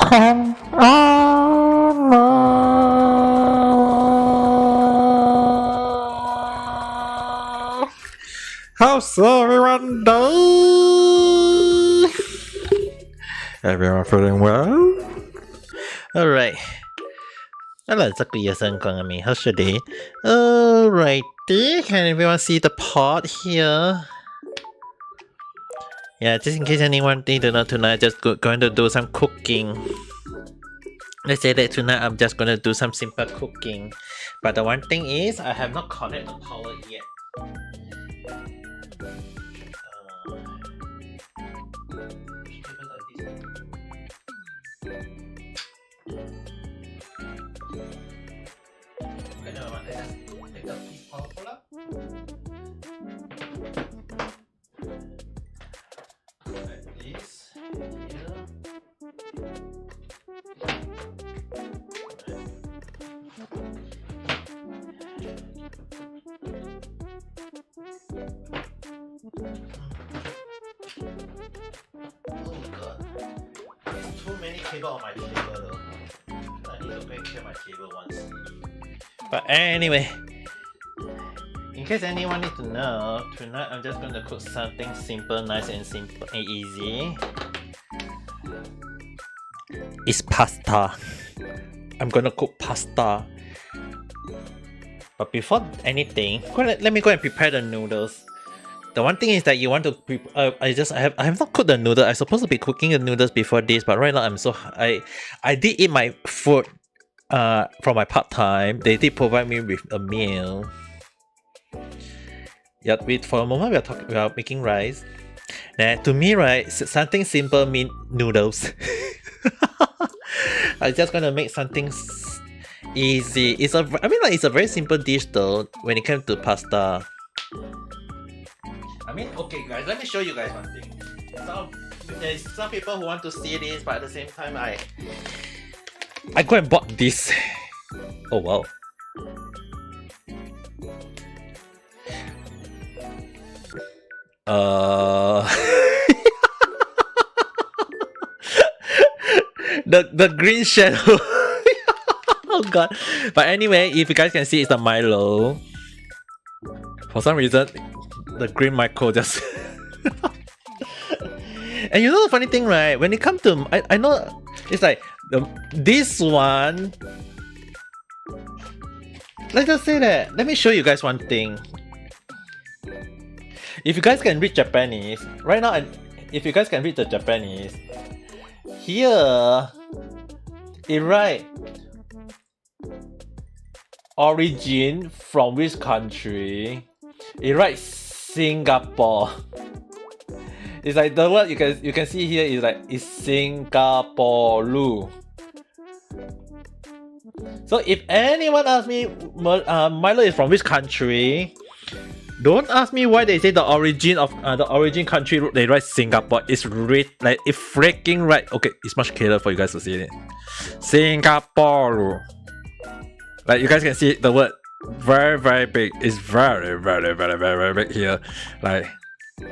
Come on, how's everyone doing? Everyone feeling well? Alright. Hello, Zakuya-san Kongami. How's your day? Alrighty. Can everyone see the pot here? Yeah, just in case anyone didn't know, tonight just going to do some cooking. Let's say that tonight I'm just going to do some simple cooking. But the one thing is, I have not connected the power yet. Okay, never mind. Let's just take the piece power puller. Like this. Here. Oh god. There's too many cable on my table though. I need to go and clear my table once. But anyway, in case anyone needs to know, tonight I'm just going to cook something simple, nice and simple and easy. It's pasta. I'm gonna cook pasta. But before anything, let me go and prepare the noodles. The one thing is that you want to I have not cooked the noodle. I'm supposed to be cooking the noodles before this, but right now I did eat my food from my part-time. They did provide me with a meal. Yeah, wait for a moment. We are making rice. Now, to me, right, something simple means noodles. I'm just gonna make something easy. It's a very simple dish though when it comes to pasta. I mean, okay, guys, let me show you guys one thing. There's some people who want to see this, but at the same time, I go and bought this. Oh wow. the green shadow. Oh god. But anyway, if you guys can see, it's the Milo. For some reason, the green Milo just. And you know the funny thing, right? When it comes to, I know it's like this one. Let's just say that. Let me show you guys one thing. If you guys can read Japanese right now, if you guys can read the Japanese, here it write origin from which country. It writes Singapore. It's like the word you can see here is like it's Singapore. So if anyone asks me Milo is from which country, don't ask me why they say the origin of the origin country they write Singapore. It's like it's freaking right. Okay, it's much clearer for you guys to see it. Singapore. Like you guys can see the word very big. It's very big here. Like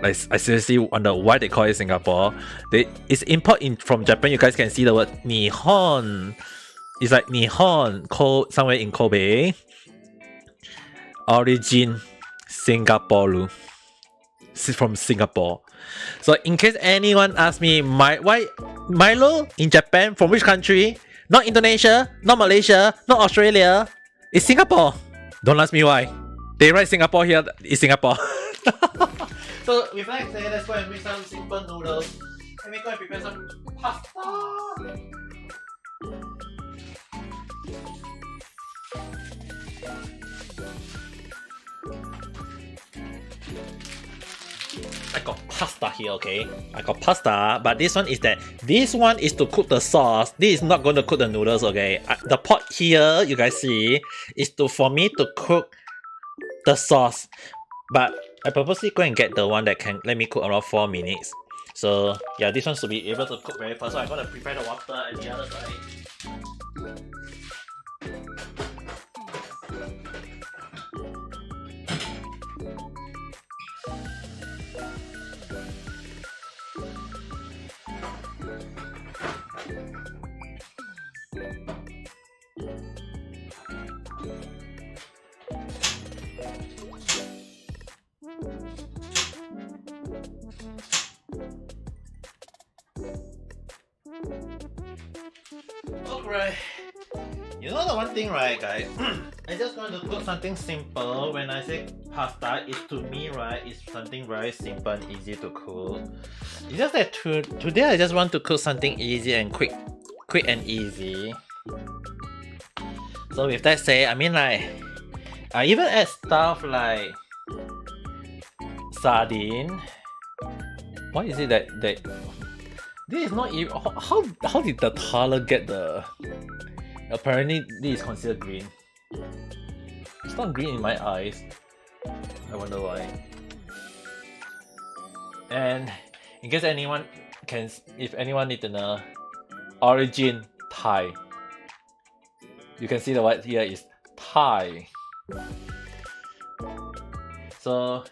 I seriously wonder why they call it Singapore. It's import from Japan. You guys can see the word Nihon. It's like Nihon, somewhere in Kobe. Origin Singapore. From Singapore. So in case anyone asks me why Milo in Japan, from which country? Not Indonesia, not Malaysia, not Australia. It's Singapore. Don't ask me why. They write Singapore here. It's Singapore. So with that said, let's go and make some simple noodles. Let me go and prepare some pasta. I got pasta here, okay? I got pasta, but this one is to cook the sauce. This is not going to cook the noodles, okay? The pot here, you guys see, is for me to cook the sauce. But I purposely go and get the one that can let me cook around 4 minutes. So yeah, this one should be able to cook very fast. So I'm gonna prepare the water at the other side. Alright, you know the one thing, right, guys? I just want to cook something simple. When I say pasta, it's to me, right, it's something very simple and easy to cook. It's just that today I just want to cook something easy and quick and easy. So with that said, I mean, like, I even add stuff like sardine. Why is it that this is not even how did the color get the? Apparently this is considered green. It's not green in my eyes. I wonder why. And in case anyone if anyone need to know, origin Thai. You can see the white here is Thai. So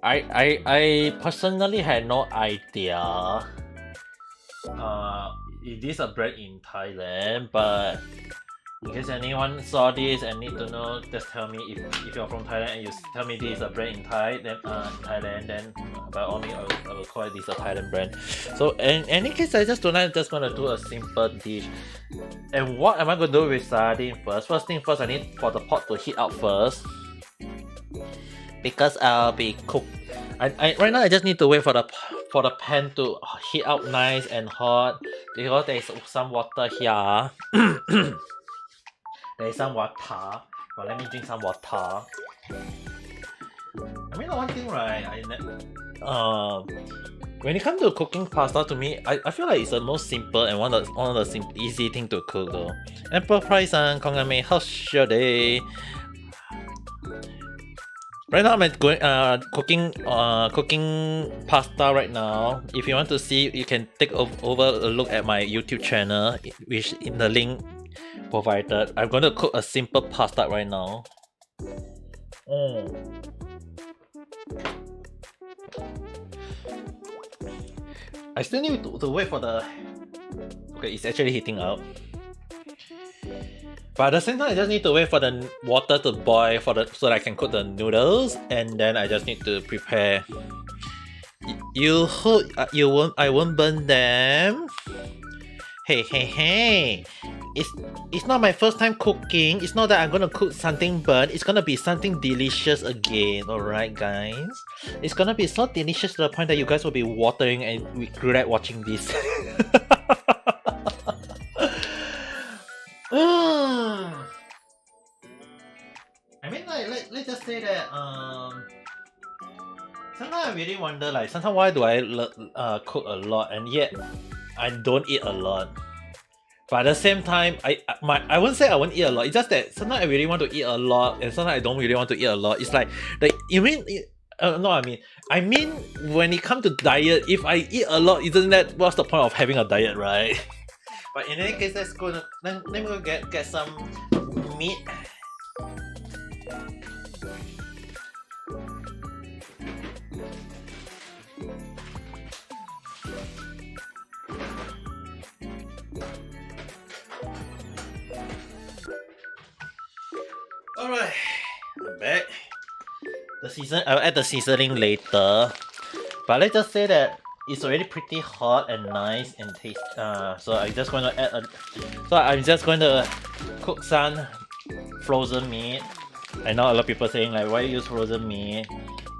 I personally had no idea it is a brand in Thailand, but in case anyone saw this and need to know, just tell me if you're from Thailand and you tell me this is a brand in Thailand, then by all means I will call this a Thailand brand. So in any case, tonight just gonna do a simple dish. And what am I gonna do with sardine first? First thing first, I need for the pot to heat up first, because I'll be cooked. Right now I just need to wait for the pan to heat up nice and hot, because there is some water here. There is some water. But let me drink some water. I mean, the one thing, right? When it comes to cooking pasta, to me, I feel like it's the most simple and one of the easy thing to cook though. Apple price and Kongame, how should they? Right now I'm going cooking pasta right now. If you want to see, you can take over a look at my YouTube channel, which in the link provided. I'm going to cook a simple pasta right now. I still need to wait for the... Okay, it's actually heating up. But at the same time, I just need to wait for the water to boil so that I can cook the noodles, and then I just need to prepare. You hope I won't burn them. Hey! It's not my first time cooking. It's not that I'm gonna cook something burnt. It's gonna be something delicious again. Alright, guys. It's gonna be so delicious to the point that you guys will be watering and regret watching this. I mean, like, let's just say that sometimes I really wonder, like, sometimes why do I cook a lot and yet I don't eat a lot. But at the same time, I won't say I won't eat a lot. It's just that sometimes I really want to eat a lot and sometimes I don't really want to eat a lot. It's like you mean no, I mean when it comes to diet, if I eat a lot, isn't that what's the point of having a diet, right? But in any case, let me go get some meat. Alright, I'm back. I'll add the seasoning later. But let's just say that it's already pretty hot and nice and taste. So I'm just going to cook some frozen meat. I know a lot of people saying like, why use frozen meat?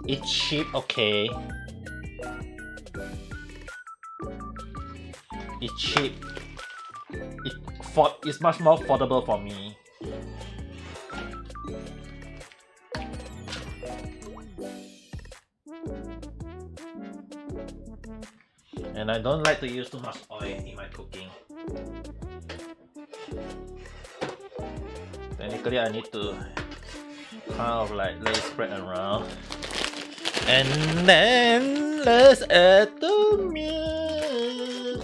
It's cheap, okay. It's cheap. It's much more affordable for me. And I don't like to use too much oil in my cooking. Technically, I need to kind of like let it spread around. And then let's add the meat.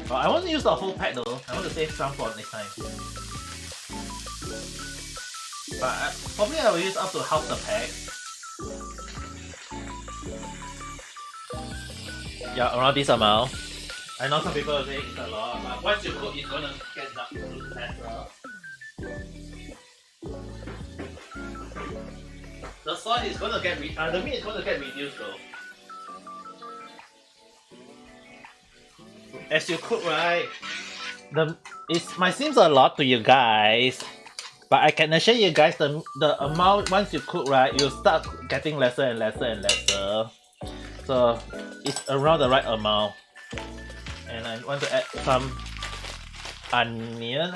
Oh, I won't use the whole pack though. I want to save some for next time. But probably I will use up to half the pack. Yeah, around this amount. I know some people will say it's a lot, but once you cook, it's gonna get better. The salt is gonna get the meat is gonna get reduced though. As you cook, right? It might seem a lot to you guys, but I can assure you guys the amount once you cook, right, you start getting lesser and lesser and lesser. So it's around the right amount. And I want to add some onion.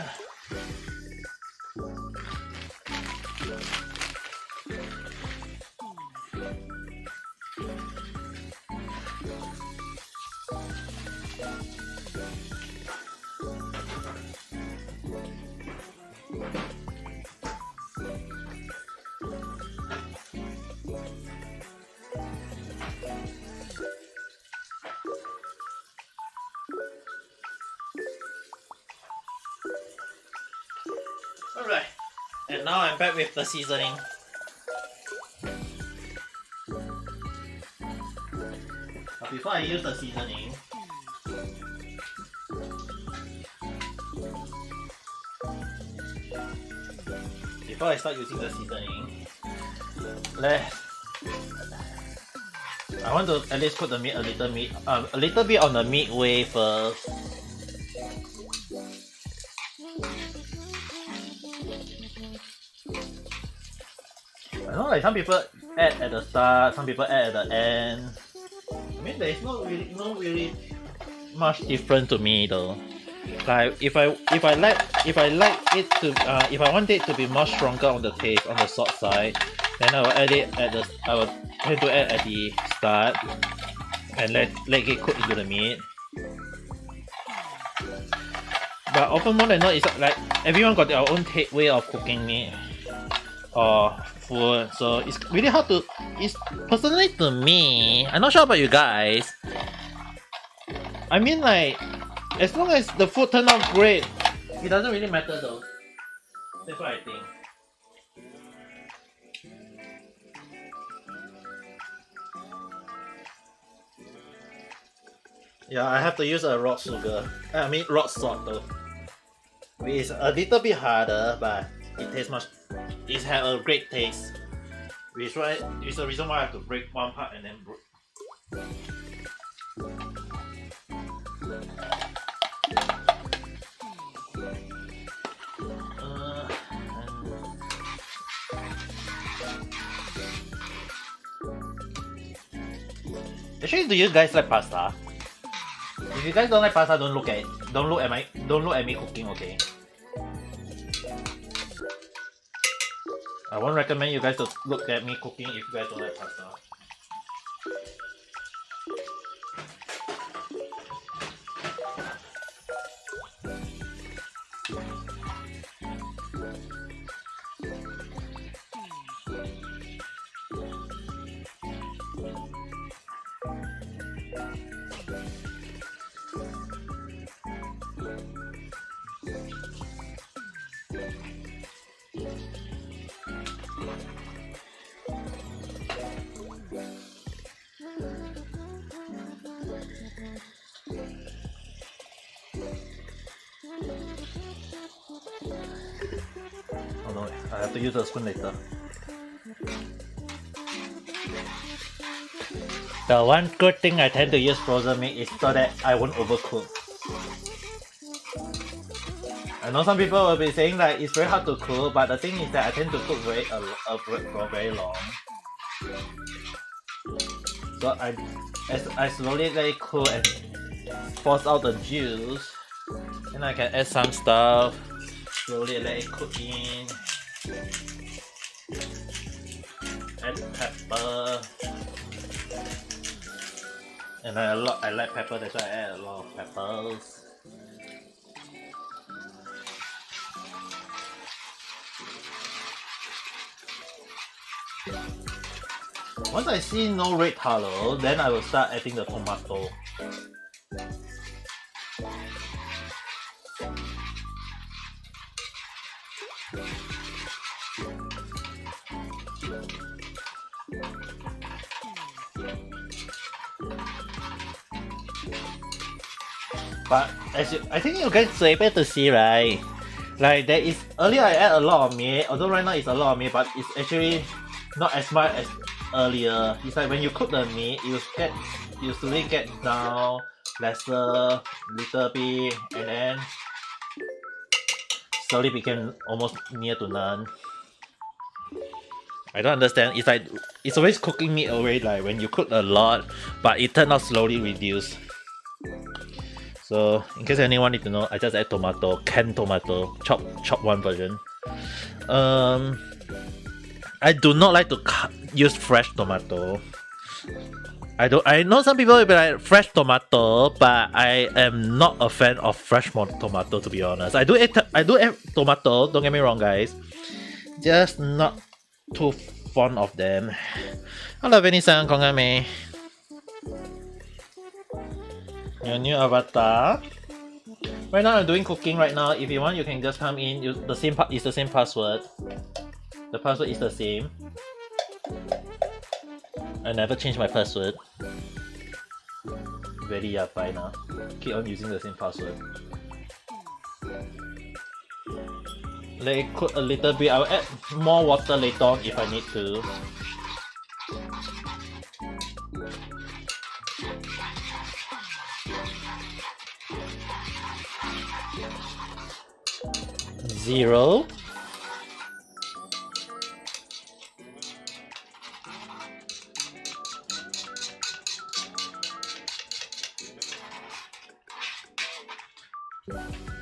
Alright, and now I'm back with the seasoning. But before I use the seasoning, before I start using the seasoning, I want to at least cook the meat a little bit on the midway first. I know like some people add at the start, some people add at the end. I mean there is not really much different to me though. Like if I want it to be more stronger on the taste on the salt side, then I will add it I will tend to add at the start and let it cook into the meat. But often more than not, it's like everyone got their own way of cooking meat or food, so it's really hard to. It's personally to me. I'm not sure about you guys. I mean, like, as long as the food turns out great, it doesn't really matter though. That's what I think. Yeah, I have to use a rock sugar. I mean rock salt though. Which is a little bit harder, but it tastes much. It has a great taste. Which is the reason why I have to break one part and then Actually, do you guys like pasta? If you guys don't like pasta, don't look at me cooking, okay? I won't recommend you guys to look at me cooking if you guys don't like pasta. Oh no, I have to use a spoon later. The one good thing I tend to use frozen meat is so that I won't overcook. I know some people will be saying that it's very hard to cook, but the thing is that I tend to cook for very long. So as I slowly let it cool and force out the juice, then I can add some stuff. Slowly let it cook in. Add pepper. And I like pepper, that's why I add a lot of peppers. Once I see no red color, then I will start adding the tomato. But I think you guys are able to see, right? Like there is earlier I add a lot of meat, although right now it's a lot of meat, but it's actually not as much as earlier. It's like when you cook the meat, you slowly get down lesser, little bit, and then slowly became almost near to none. I don't understand. It's like it's always cooking meat away. Like when you cook a lot, but it turned out slowly reduced. So in case anyone need to know, I just add tomato, canned tomato, chop one version. I do not like to use fresh tomato. I know some people will be like fresh tomato, but I am not a fan of fresh tomato, to be honest. I do eat tomato. Don't get me wrong, guys. Just not too fond of them. Hello, Vinny-san, kongame. Your new avatar. Right now I'm doing cooking right now. If you want, you can just come in. Use the same it's the same password. The password is the same. I never change my password. Very yapai now. Keep on using the same password. Let it cook a little bit. I'll add more water later on if I need to. Zero.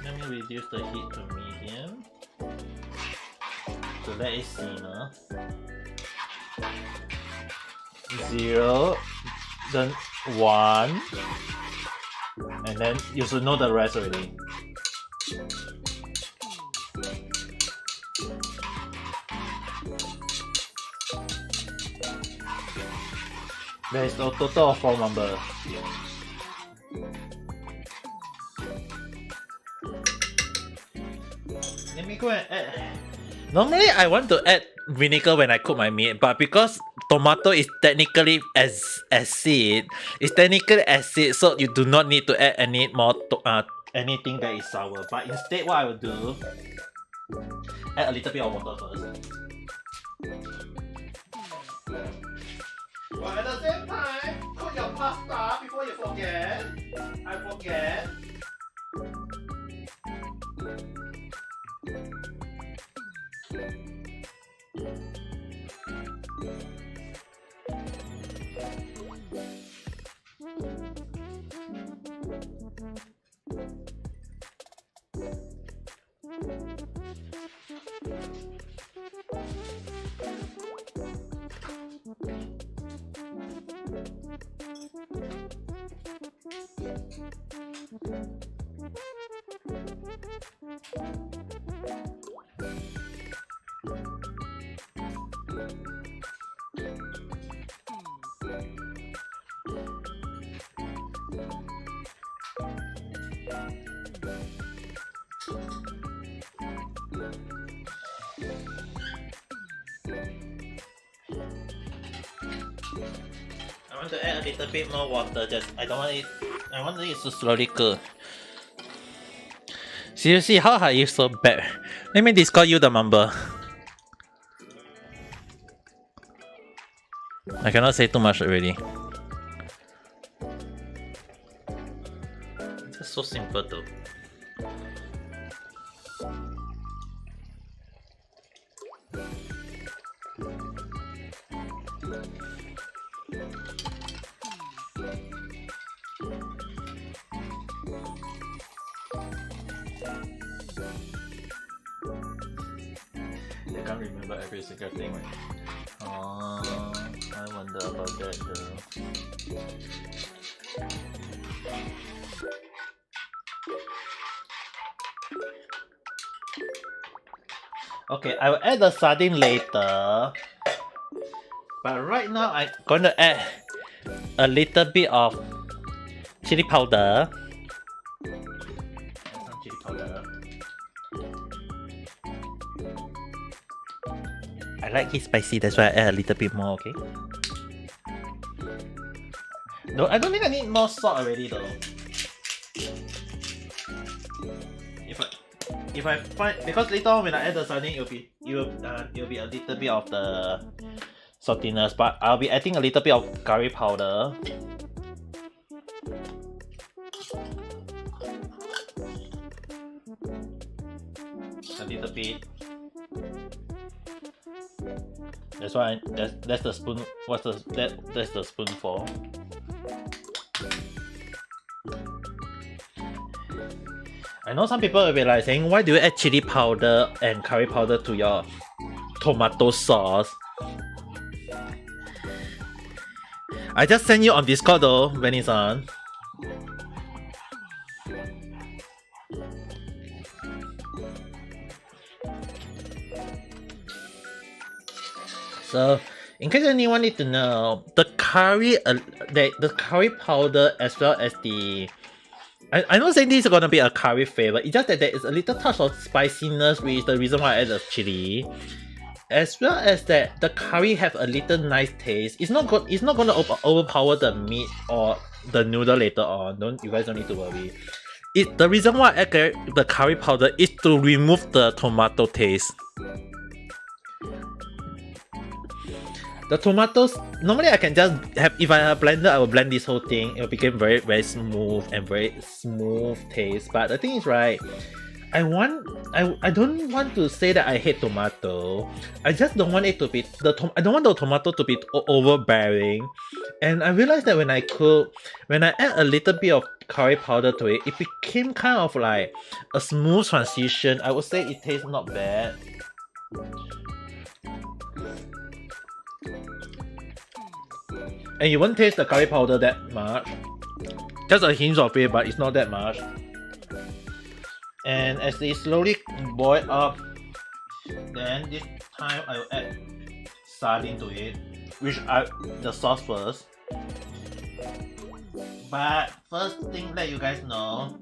Let me reduce the heat to medium. So let it simmer. 0, then 1, and then you should know the rest already. There is a total of 4 numbers. Let me go and add. Normally I want to add vinegar when I cook my meat, but because tomato is technically acid, so you do not need to add any more anything that is sour. But instead, what I will do, add a little bit of water first. But at the same time, cook your pasta before you forget. I forget. I want to add a little bit more water. I don't want it. I want it to slowly cook. Seriously, how are you so bad? Let me Discord you the number. I cannot say too much already. so simple though. I can't remember every single thing, right? Oh, I wonder about that though. Okay, I will add the sardine later. But right now I'm gonna add a little bit of chili powder. Add some chili powder. I like it spicy, that's why I add a little bit more, okay? No, I don't think I need more salt already though. If I find, because later on when I add the sardine, it'll be a little bit of the saltiness, but I'll be adding a little bit of curry powder. A little bit. That's why that's the spoon. That's the spoon for. I know some people will be like saying, why do you add chili powder and curry powder to your tomato sauce? I just send you on Discord though when it's on. So, in case anyone need to know, the curry powder as well as the I'm not saying this is gonna be a curry flavor. It's just that there is a little touch of spiciness, which is the reason why I add the chili, as well as that the curry have a little nice taste. It's not gonna overpower the meat or the noodle later on. You guys don't need to worry. The reason why I add the curry powder is to remove the tomato taste. The tomatoes, normally I can just have, if I have a blender, I will blend this whole thing. It will become very, very smooth and very smooth taste. But the thing is, right, I don't want to say that I hate tomato. I just don't want it to be, I don't want the tomato to be overbearing. And I realized that when I add a little bit of curry powder to it, it became kind of like a smooth transition. I would say it tastes not bad. And you won't taste the curry powder that much. Just a hint of it, but it's not that much. And as they slowly boil up, then this time I will add sardine to it, the sauce first. But first thing that you guys know,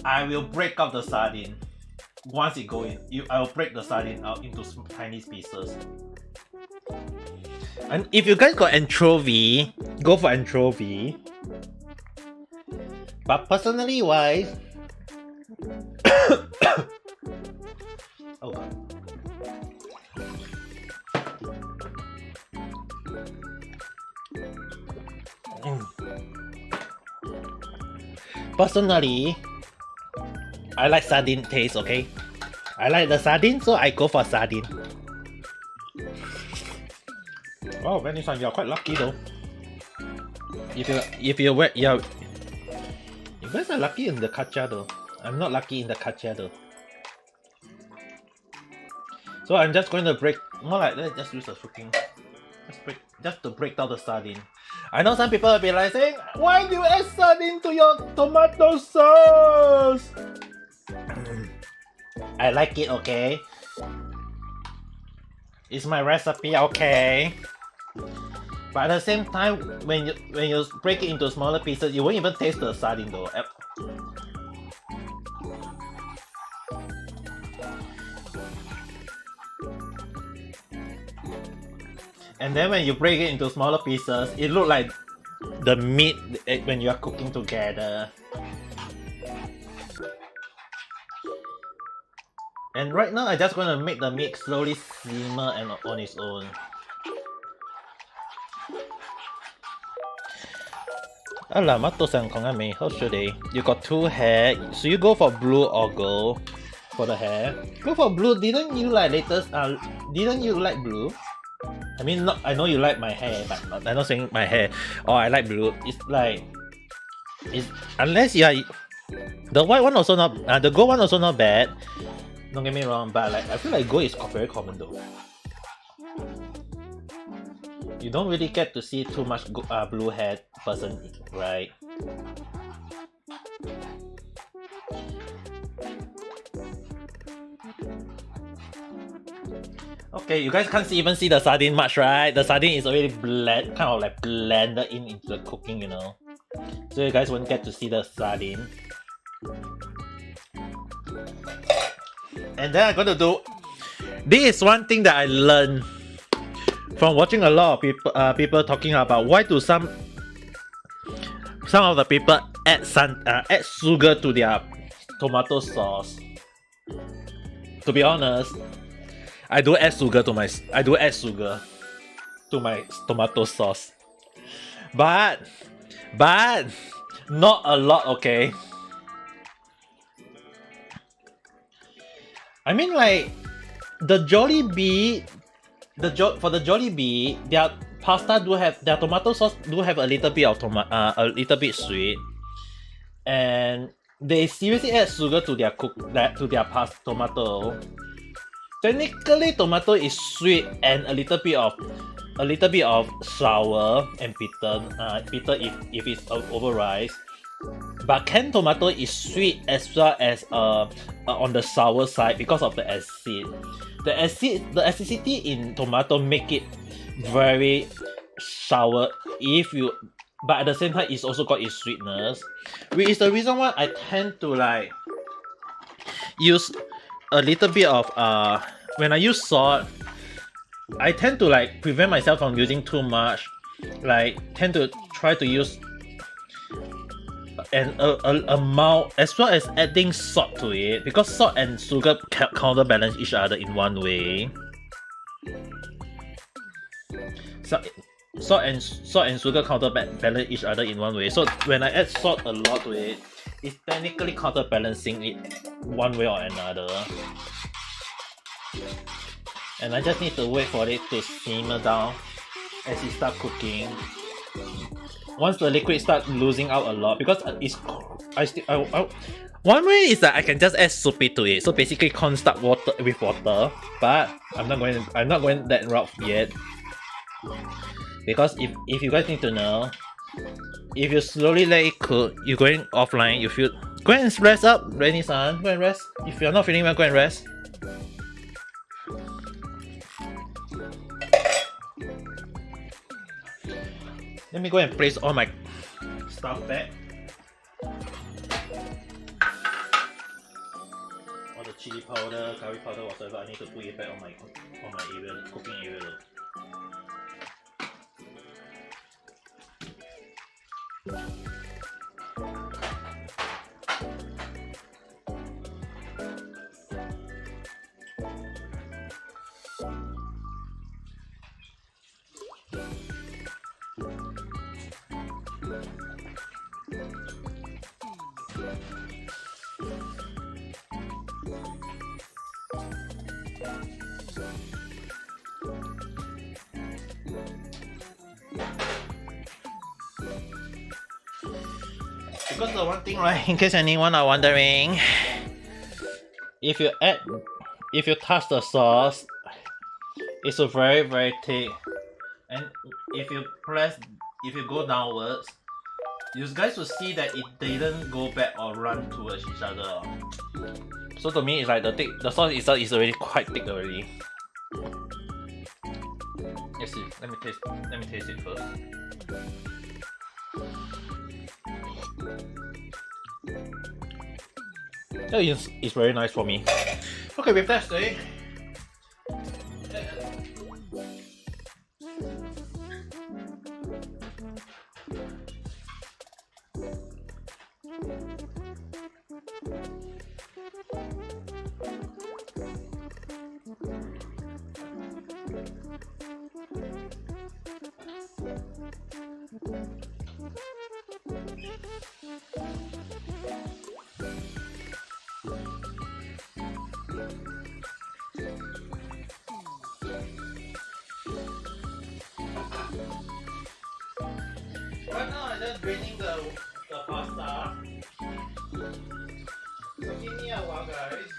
I will break up the sardine. Once it go in, I will break the sardine out into tiny pieces. And if you guys got anchovy, go for anchovy. But personally wise, oh god. Personally, I like sardine taste, okay? I like the sardine, so I go for sardine. Wow, Venison, you're quite lucky though. If you wet, yeah, you guys are lucky in the kacha though. I'm not lucky in the kacha though. So I'm just going to break, more like let's just use a freaking, just to break down the sardine. I know some people will be like saying, why do you add sardine to your tomato sauce? I like it, okay? It's my recipe, okay? But at the same time, when you break it into smaller pieces, you won't even taste the sardine though. And then when you break it into smaller pieces, it looks like the meat when you are cooking together. And right now, I'm just gonna make the meat slowly simmer and on its own. Alamak, to sang kong me. How should they? You got two hair. So you go for blue or gold for the hair? Go for blue. Didn't you like latest? Didn't you like blue? I mean, not. I know you like my hair, but I'm not saying my hair. Oh, I like blue. It's like, it's unless you are. The white one also not. The gold one also not bad. Don't get me wrong, but like I feel like gold is very common though. You don't really get to see too much blue haired person, right? Okay, you guys can't even see the sardine much, right? The sardine is already kind of like blended into the cooking, you know. So you guys won't get to see the sardine. And then I'm gonna do. This is one thing that I learned from watching a lot of people talking about why do some of the people add sugar to their tomato sauce. To be honest, I do add sugar to my tomato sauce, but not a lot. Okay, I mean like the Jollibee. For the Jollibee, their pasta their tomato sauce do have a little bit of a little bit sweet, and they seriously add sugar to their tomato. Technically, tomato is sweet and a little bit of sour and bitter. If it's over rice. But canned tomato is sweet as well as on the sour side because of the acid. The acidity in tomato make it very sour but at the same time it's also got its sweetness, which is the reason why I tend to like use a little bit of when I use salt, I tend to like prevent myself from using too much, like tend to try to use an amount as well as adding salt to it, because salt and sugar counterbalance each other in one way. Salt and sugar counterbalance each other in one way. So when I add salt a lot to it, it's technically counterbalancing it one way or another. And I just need to wait for it to simmer down as it starts cooking. Once the liquid starts losing out a lot, because one way is that I can just add soup to it. So basically cornstarch water with water, but I'm not going that route yet. Because if you guys need to know, if you slowly let it cook, you're going offline, you feel go and rest up, Rainy-san. Go and rest. If you're not feeling well, go and rest. Let me go and place all my stuff back. All the chili powder, curry powder, whatever, I need to put it back on my area, cooking area. Because the one thing, right, in case anyone are wondering, if you touch the sauce, it's a very very thick, and if you go downwards, you guys will see that it didn't go back or run towards each other. So to me, it's like the sauce itself is already quite thick already. Let's see. Let me taste it first. It's very nice for me. Okay, with that said, draining the pasta. So give me a while, guys.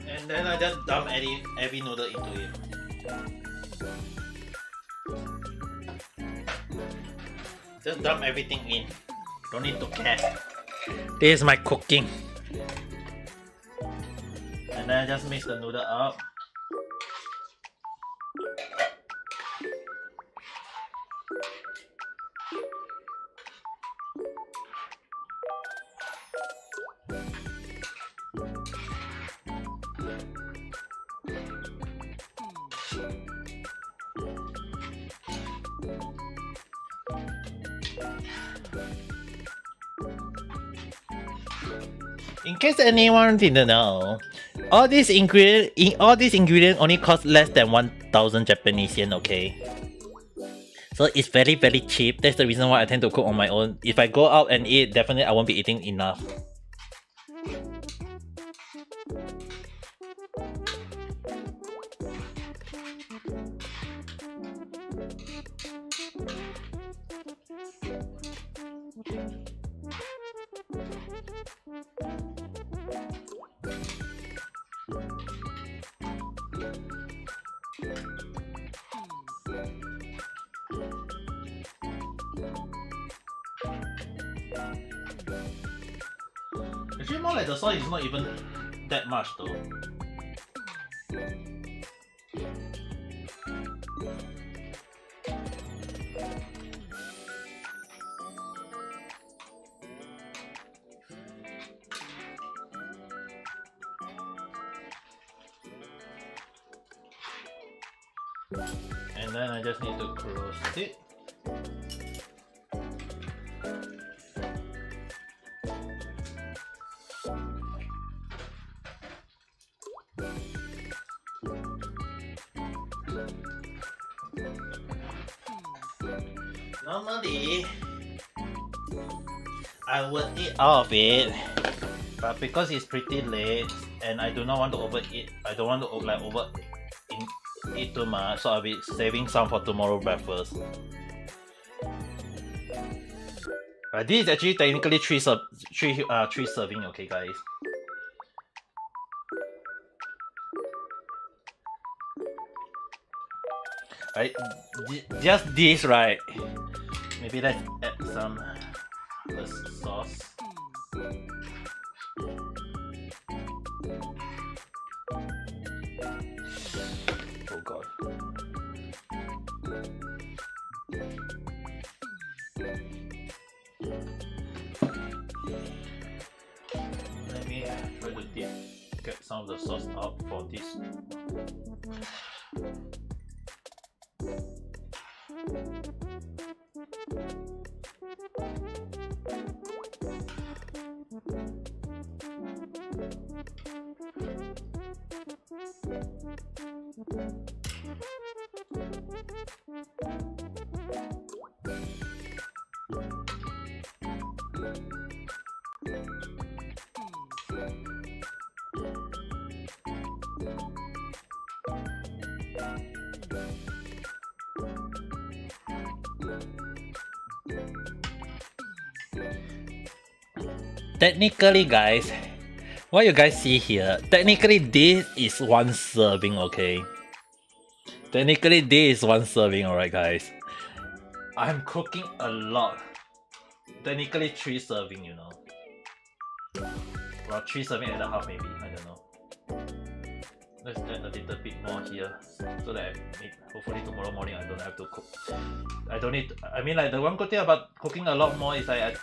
And then I just dump every noodle into it. Just dump everything in. Don't need to care. This is my cooking. And then I just mix the noodle up. In case anyone didn't know, all these ingredients only cost less than 1,000 Japanese yen, okay? So it's very cheap. That's the reason why I tend to cook on my own. If I go out and eat, definitely I won't be eating enough. Actually, more like the sauce is not even that much though. And then I just need to close it. Normally, I would eat all of it, but because it's pretty late and I do not want to overeat, I don't want to eat too much, so I'll be saving some for tomorrow breakfast. But this is actually technically three serving, okay, guys. Right, just this, right? Maybe let's add some sauce. Oh god. Let me try to get some of the sauce out for this. Technically, guys, what you guys see here, technically this is one serving, okay? Technically this is one serving, alright guys. I'm cooking a lot. Technically 3 serving, you know. Well, 3 serving and a half maybe, I don't know. Let's add a little bit more here so that hopefully tomorrow morning I don't have to cook. I don't need to, I mean, like, the one good thing about cooking a lot more is like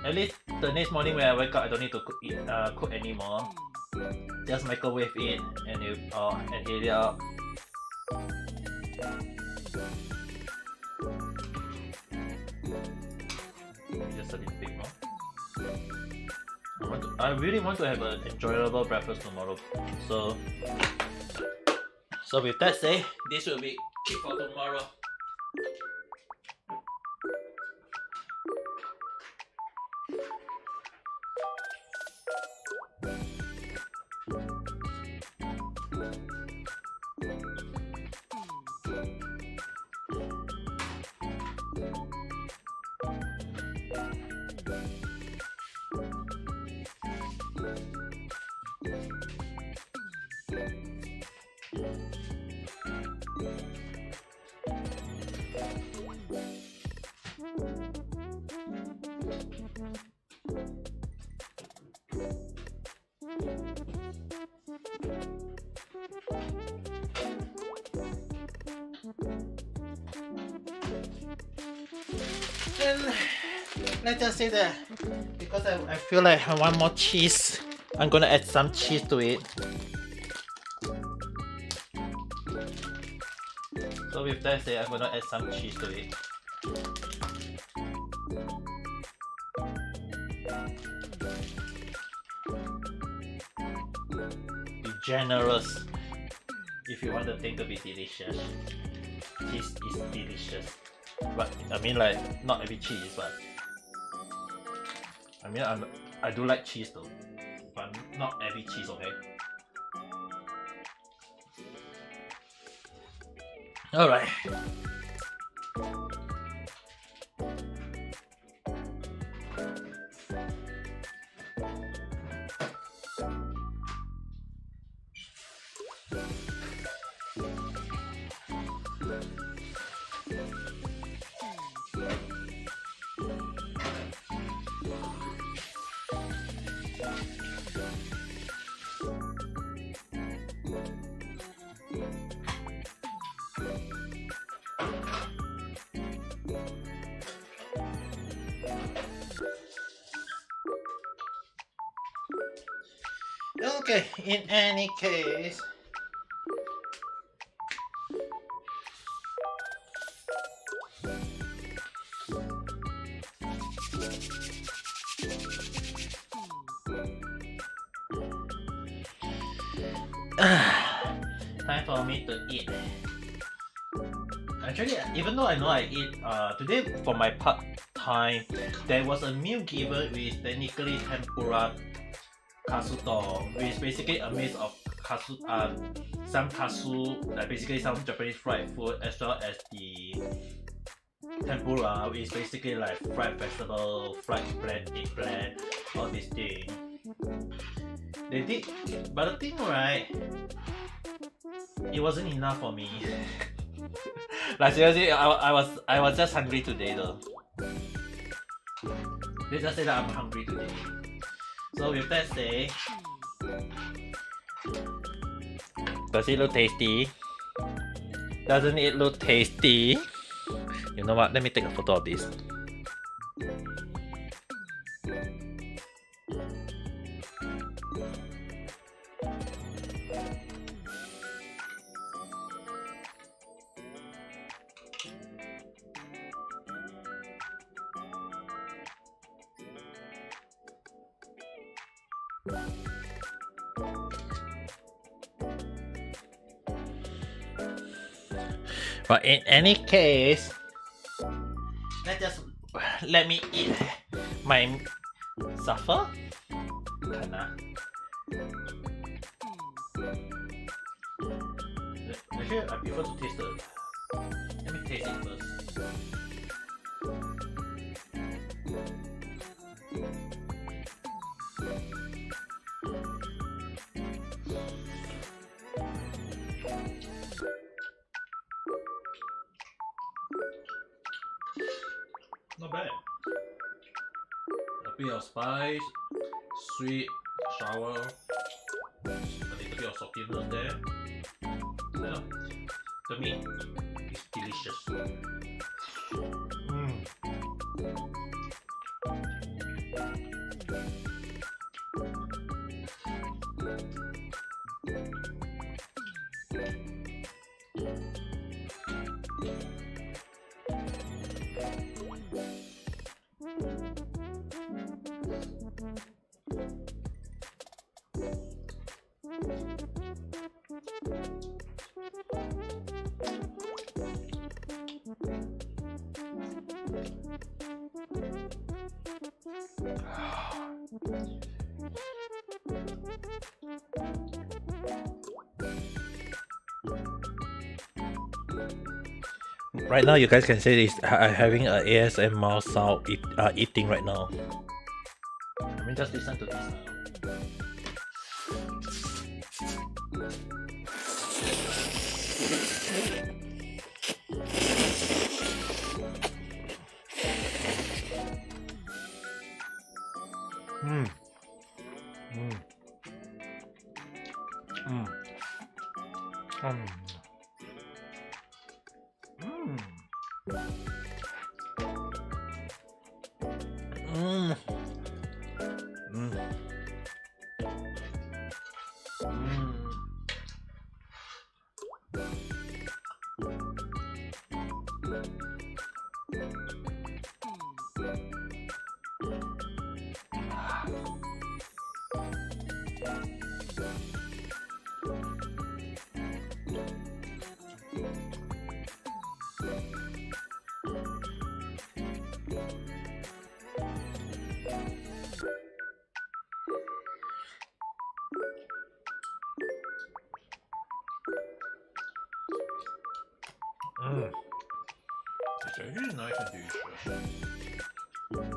at least the next morning when I wake up I don't need to cook anymore. just microwave it and heat it up. Just a little bit more. I really want to have an enjoyable breakfast tomorrow. So with that said, this will be it for tomorrow. And let's just say that because I feel like I want more cheese, I'm gonna add some cheese to it. So with that said, I'm gonna add some cheese to it. Be generous if you want the thing to be delicious. Cheese is delicious. But I mean, like, not every cheese, but I mean, I do like cheese though, but not every cheese, okay? Alright. Okay, in any case, time for me to eat. Actually, even though I know I eat today for my part time, there was a meal given with technically tempura katsudon, which is basically a mix of some katsu, basically some Japanese fried food, as well as the tempura, which is basically like fried vegetable, fried eggplant, all these things. They did, but the thing, right, it wasn't enough for me. Like seriously, I was just hungry today though. They just say that I'm hungry today. So with that said, does it look tasty? Doesn't it look tasty? You know what? Let me take a photo of this. But in any case, let me eat my supper. Actually, I prefer to taste the. Let me taste it first. Not bad. A bit of spice, sweet, sour, a little bit of saltiness there. Yeah, to me, it's delicious. Right now, you guys can see this. I'm having a ASMR sound eating right now. Let me just listen to this now. Mm. Mm. Mm. Mm. Mm. Mm. Mm. It's really nice and delicious.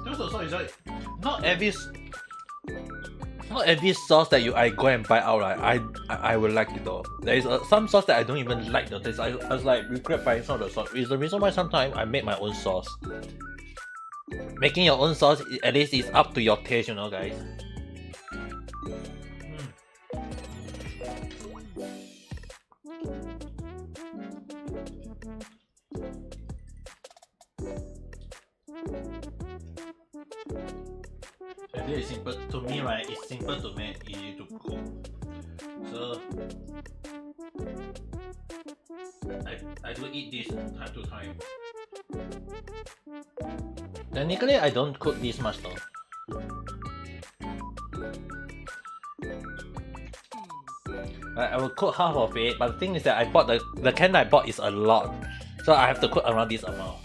This also is like not every sauce that I go and buy out, right? I will like it though. There is some sauce that I don't even like the taste. I was like regret buying some of the sauce. It's the reason why sometimes I make my own sauce. Making your own sauce at least is up to your taste, you know, guys. This is simple to me, right? It's simple to make, easy to cook. So I do eat this time to time. Technically, I don't cook this much though. I will cook half of it, but the thing is that I bought the can I bought is a lot, so I have to cook around this amount.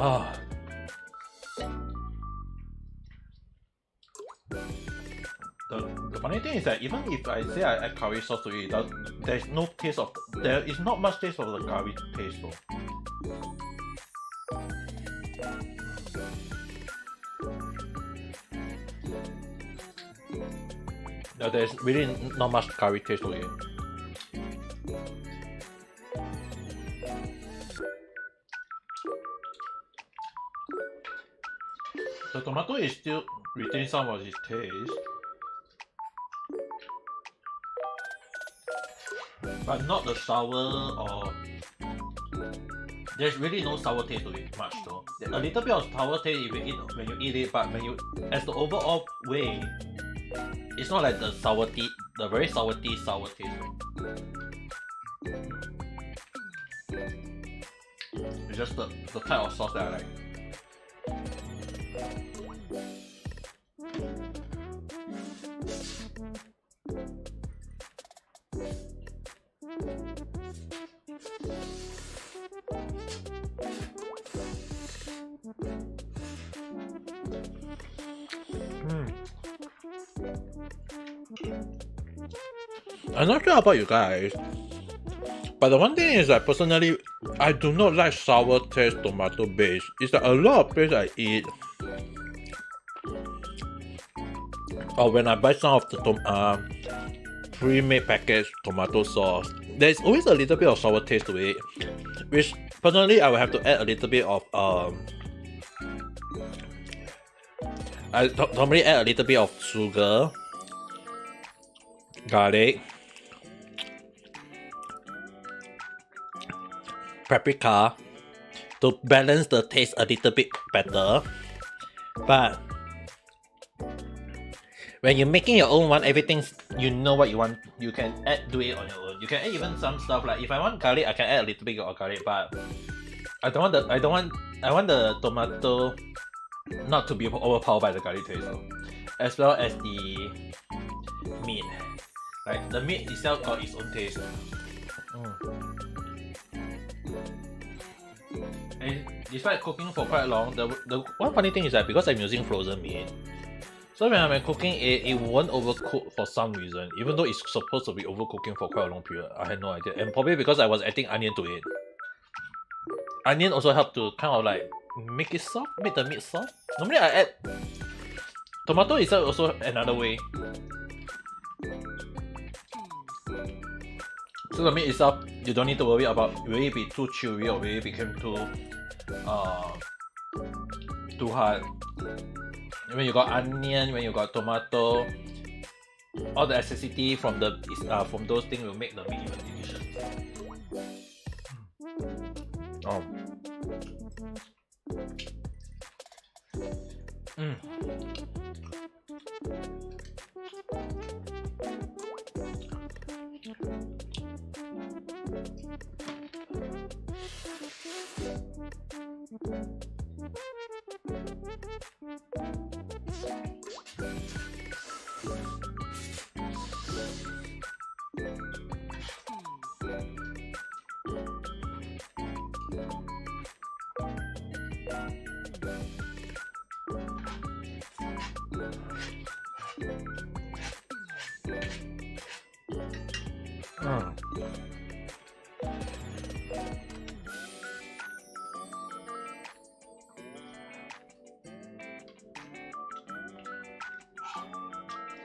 Oh. The funny thing is that even if I say I add curry sauce to it, there's no taste of, there is not much taste of the curry taste though. No, there's really not much curry taste to it. The tomato is still retaining some of its taste, but not the sour or there's really no sour taste to it much though. A little bit of sour taste if you eat when you eat it, but when you as the overall way, it's not like the sour tea, the very sour taste. It's just the type of sauce that I like. I'm not sure about you guys, but the one thing is that personally, I do not like sour taste tomato base. It's like a lot of place I eat, or when I buy some of the pre-made packaged tomato sauce, there's always a little bit of sour taste to it, which personally I will have to add a little bit of I normally add a little bit of sugar, garlic, paprika to balance the taste a little bit better. But when you're making your own one, everything's you know what you want. You can do it on your own. You can add even some stuff like if I want garlic, I can add a little bit of garlic, but I want the tomato not to be overpowered by the garlic taste, though. As well as the meat. Like the meat itself got its own taste. And despite cooking for quite long, the one funny thing is that because I'm using frozen meat, so when I'm cooking it won't overcook for some reason, even though it's supposed to be overcooking for quite a long period. I had no idea. And probably because I was adding onion to it. Onion also helped to kind of like make it soft, make the meat soft. Normally I add tomato itself also another way. So the meat itself, you don't need to worry about will it be too chewy or will it become too hard. When you got onion, when you got tomato, all the acidity from those things will make the meat even delicious. Oh.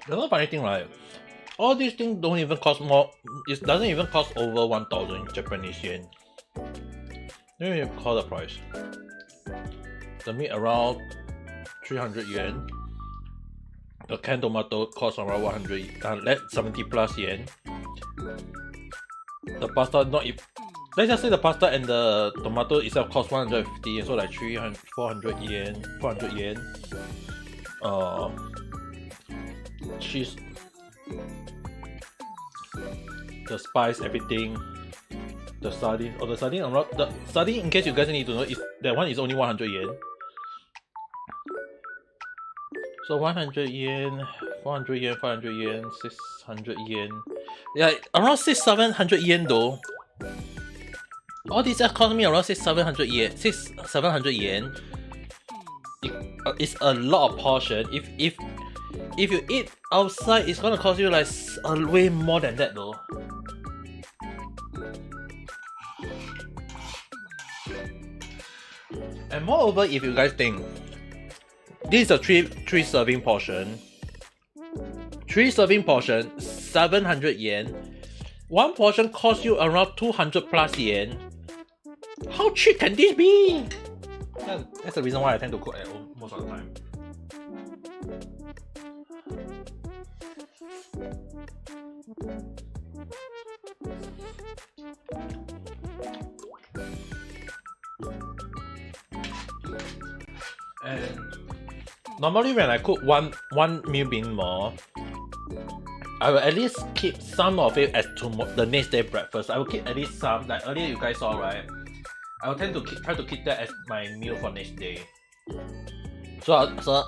The other funny thing, right? All these things don't even cost more. It doesn't even cost over 1,000 Japanese yen. Let me call the price. The meat around 300 yen. The canned tomato costs around 70 plus yen. The pasta not if let's just say the pasta and the tomato itself cost 150 yen, so like 300, 400 yen, 400 yen. Cheese, the spice, everything, the sardine, the sardine in case you guys need to know, is that one is only 100 yen. So 100 yen, 400 yen, 500 yen, 600 yen. Yeah, around 700 yen though. All these cost me around 700 yen. 700 yen. It's a lot of portion. If you eat outside, it's gonna cost you like way more than that though. And moreover, if you guys think this is a three serving portion, 700 yen. One portion costs you around 200 plus yen. How cheap can this be? That's the reason why I tend to cook at home most of the time. And normally when I cook one meal being more, I will at least keep some of it as the next day breakfast. I will keep at least some, like earlier you guys saw, right? I will tend to try to keep that as my meal for next day. So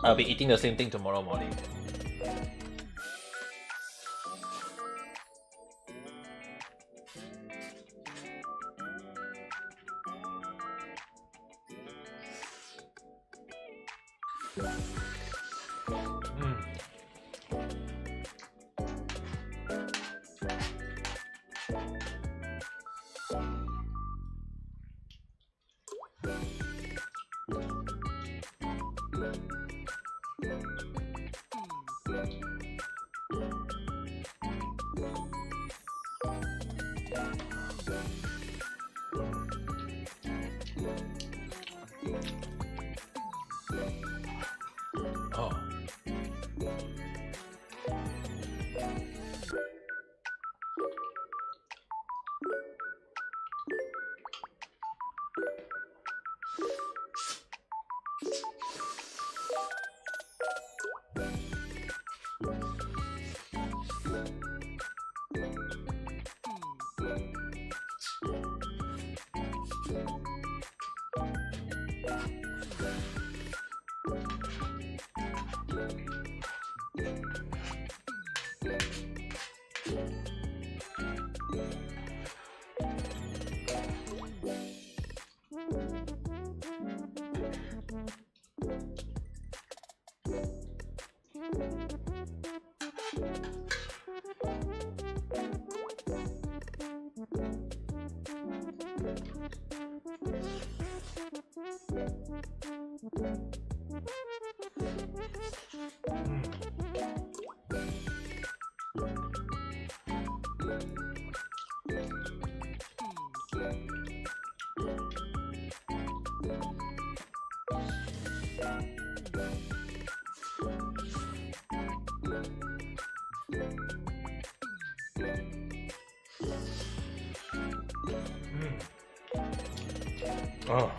I'll be eating the same thing tomorrow morning. Oh.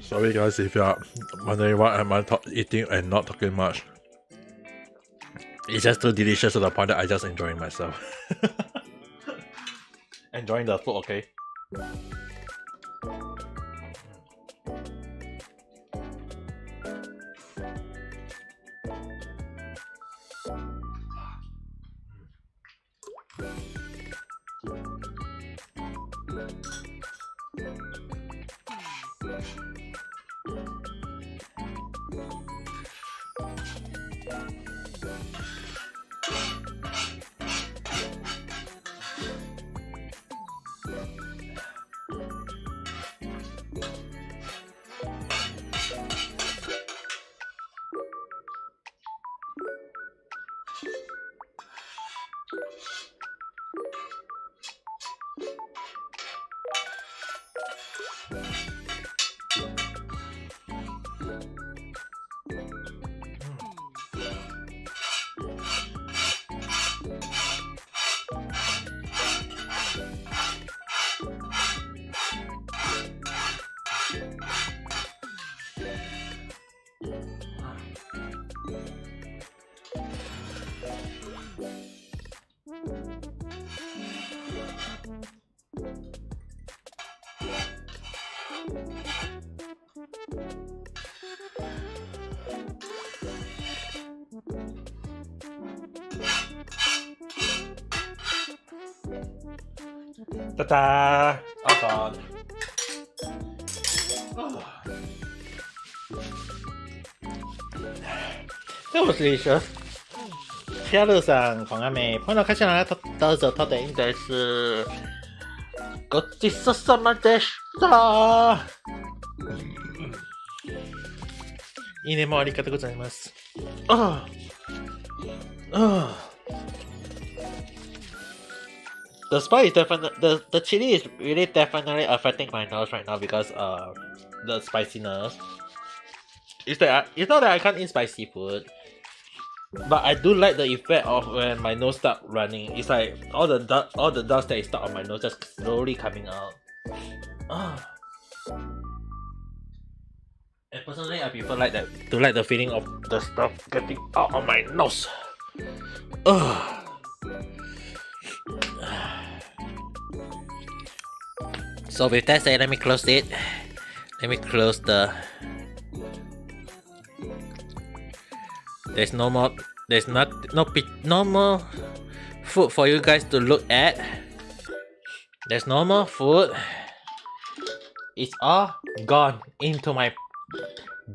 Sorry guys if you are wondering why am I eating and not talking much. It's just too delicious to the point that I just enjoying myself. Enjoying the food, okay? Ta-da! All gone. That was delicious. 第二路上同阿妹碰到开心啦，到时候他的应该是ごちそうさまでした。いいねもありがとうございます。The spice is definitely the chili is really definitely affecting my nose right now because the spiciness. It's not that I can't eat spicy food, but I do like the effect of when my nose start running. It's like all the dust that is stuck on my nose just slowly coming out. Ah. And personally, I prefer like that to like the feeling of the stuff getting out of my nose. Ugh. So with that said, let me close it. Let me close the. There's no more. There's no more food for you guys to look at. There's no more food. It's all gone into my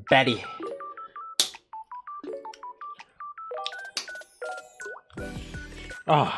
belly. Oh.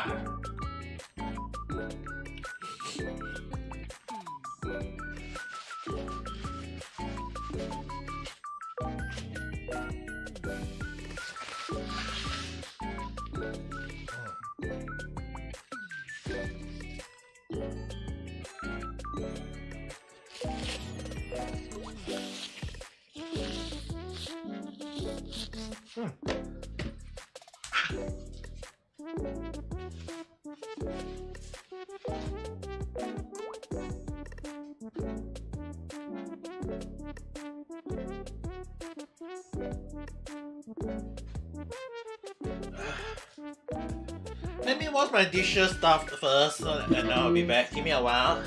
Let me wash my dishes stuff first, and then I'll be back. Give me a while.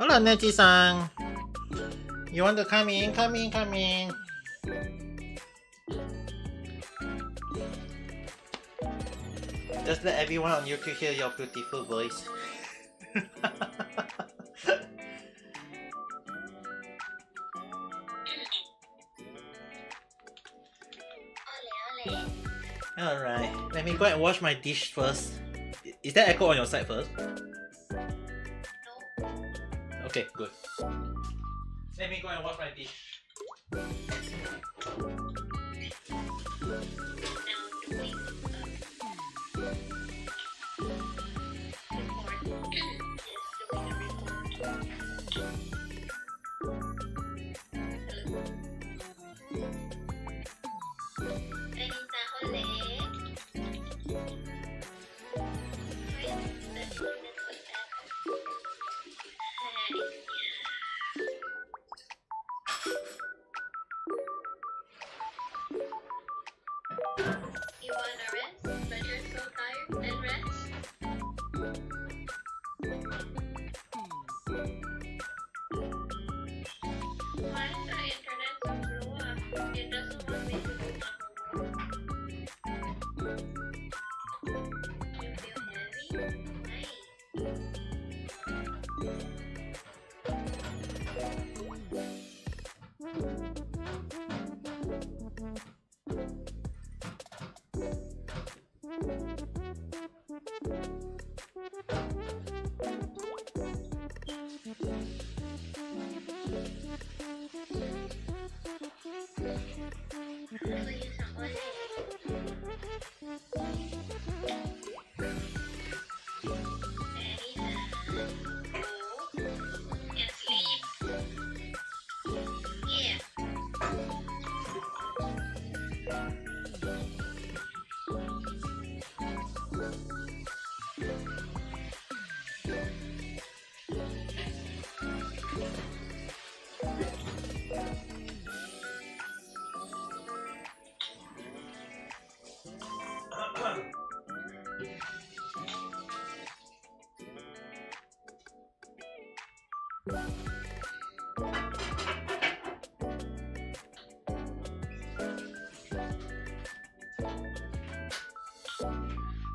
Hello, Neji-san. You want to come in? Come in, come in. Just let everyone on YouTube hear your beautiful voice. Alright, let me go and wash my dish first. Is there echo on your side first? Okay, good. Let me go and wash my dish.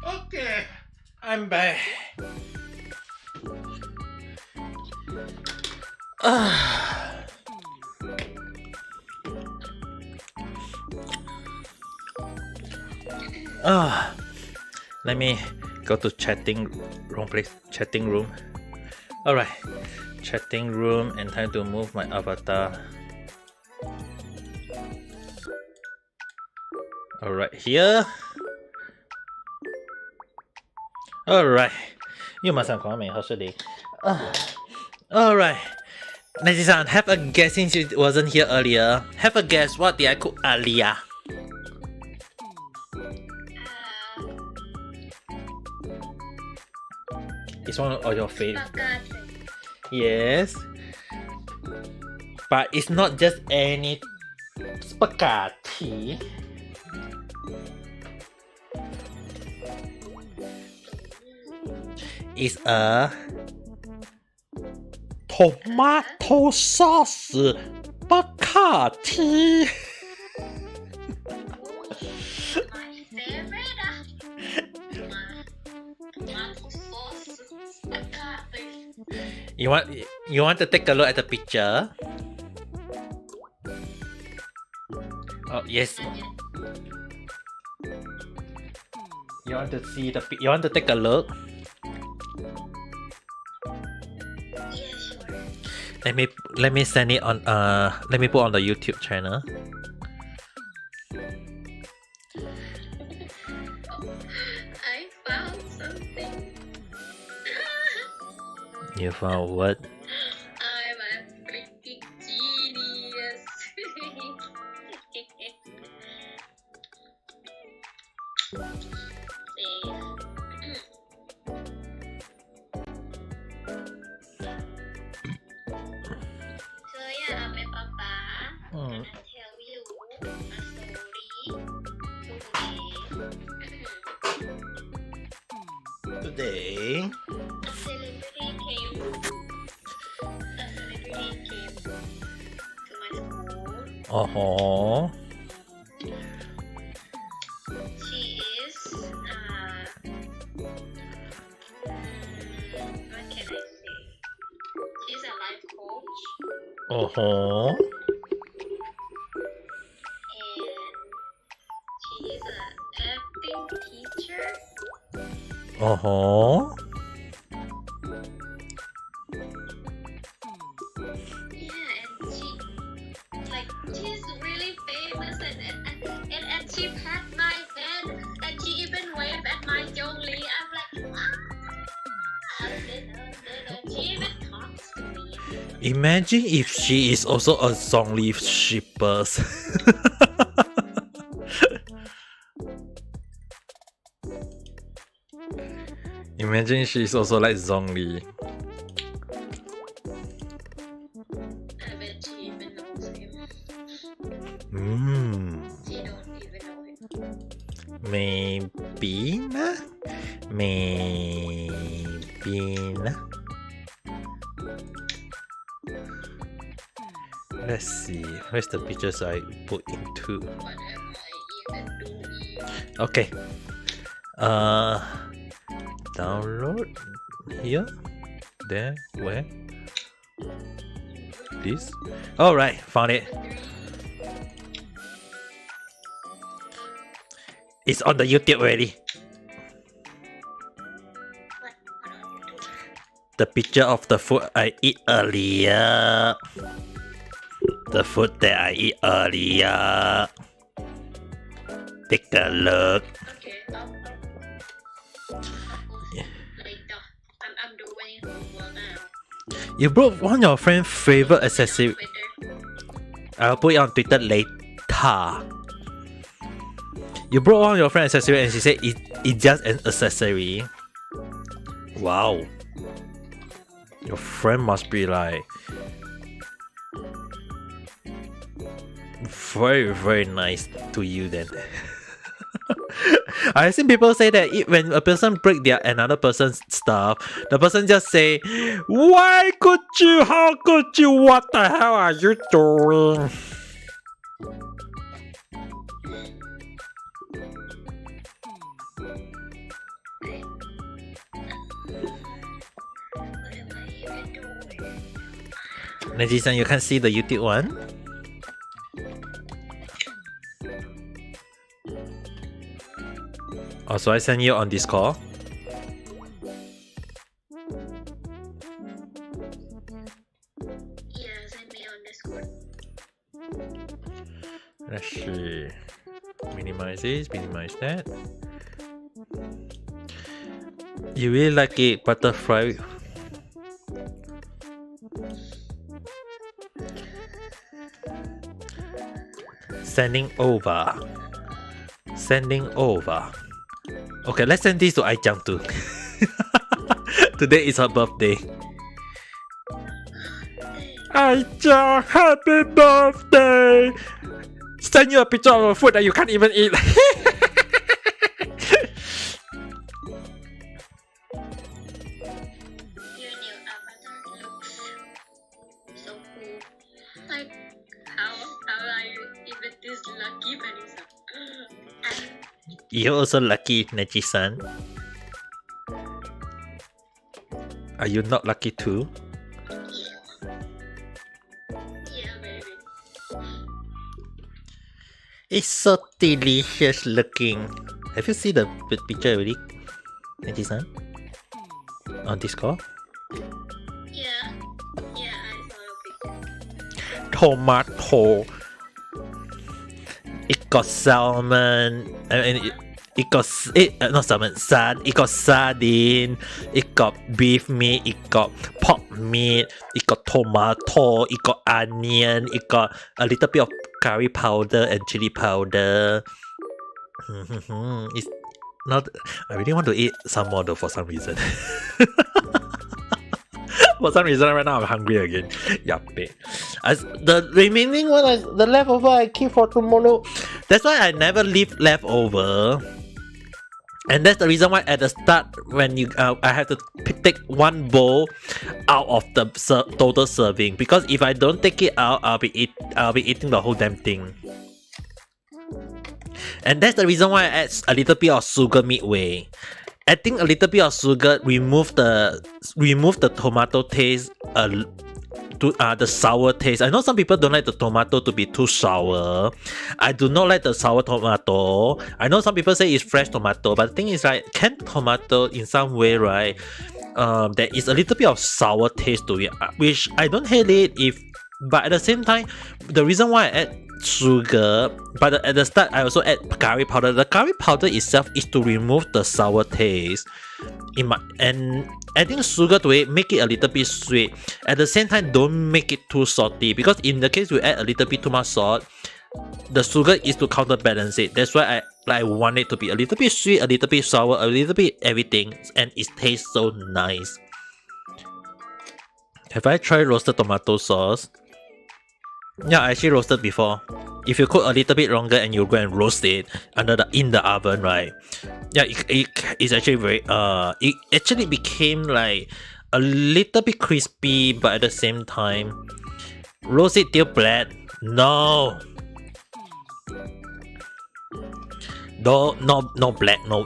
Okay, I'm back. Let me go to chatting room, please. Chatting room. Alright, chatting room, and time to move my avatar. Alright, here. Alright, you must have come in. How's your day? Alright, Naji-san, have a guess since you wasn't here earlier. Have a guess, what did I cook earlier? It's one of your favorite. Yes. But it's not just any spaghetti. It's a tomato sauce spaghetti. You want to take a look at the picture? Oh yes. You want to see the you want to take a look? Let me send it on let me put on the YouTube channel. I found something. You found what? I'm a freaking genius. So yeah, my papa gonna tell you a story Today. A celebrity came to my school. She is what can I say? She's a life coach and she is an acting teacher. Yeah, and she's really famous and she pat my head and she even waved at my Jolly. I'm like, and she even talks to me. Imagine if she is also a Zhongli shipper. Imagine she's also like Zhongli. I bet she even knows him. She don't even know him. Maybe nah. Maybe nah. Let's see. Where's the pictures I put into? What am I even doing? Okay. Download here. There. Where? this. All right, found it. It's on the YouTube already. The picture of the food I eat earlier. The food that I eat earlier. Take a look. Okay, later. I'm doing homework now. You brought one of your friend's favorite accessory. Twitter. I'll put it on Twitter later. You brought one of your friend's accessory and she said it's just an accessory. Wow. Your friend must be like very, very nice to you then. I've seen people say that when a person break their another person's stuff, the person just say, "Why could you? How could you? What the hell are you doing?" What am I even doing? Neji-san, you can see the YouTube one. Oh, so I send you on Discord. Yeah, send me on Discord. Let's see. Minimize this, minimize that. You really like it, butterfly. Sending over. Sending over. Okay, let's send this to Ai-chan too. Today is her birthday. Ai-chan, happy birthday! Send you a picture of a food that you can't even eat. Your new avatar looks so cool. Like, how are you even this lucky, Vanessa? You're also lucky, Neji-san. Are you not lucky too? Yeah, baby. It's so delicious looking. Have you seen the picture already, Neji-san? On Discord? Yeah, I saw your picture. Tomato. It got salmon. It got not salmon. It got sardine. It got beef meat. It got pork meat. It got tomato. It got onion. It got a little bit of curry powder and chili powder. It's not. I really want to eat some more though for some reason. For some reason, right now I'm hungry again. Yappe. The remaining one, the leftover, I keep for tomorrow. That's why I never leave leftover. And that's the reason why at the start, when I have to take one bowl out of the total serving, because if I don't take it out, I'll be eating the whole damn thing. And that's the reason why I add a little bit of sugar midway. Adding a little bit of sugar remove the tomato taste, the sour taste. I know some people don't like the tomato to be too sour. I do not like the sour tomato. I know some people say it's fresh tomato, but the thing is, like, canned tomato in some way, right? There is a little bit of sour taste to it, which I don't hate it. But at the same time, the reason why I add sugar, but at the start I also add curry powder. The curry powder itself is to remove the sour taste. And adding sugar to it make it a little bit sweet. At the same time, don't make it too salty, because in the case you add a little bit too much salt, the sugar is to counterbalance it. That's why I want it to be a little bit sweet, a little bit sour, a little bit everything, and it tastes so nice. Have I tried roasted tomato sauce? Yeah, I actually roasted before. If you cook a little bit longer and you go and roast it in the oven, right? Yeah, it's actually very it actually became like a little bit crispy, but at the same time, roast it till black. No black. No.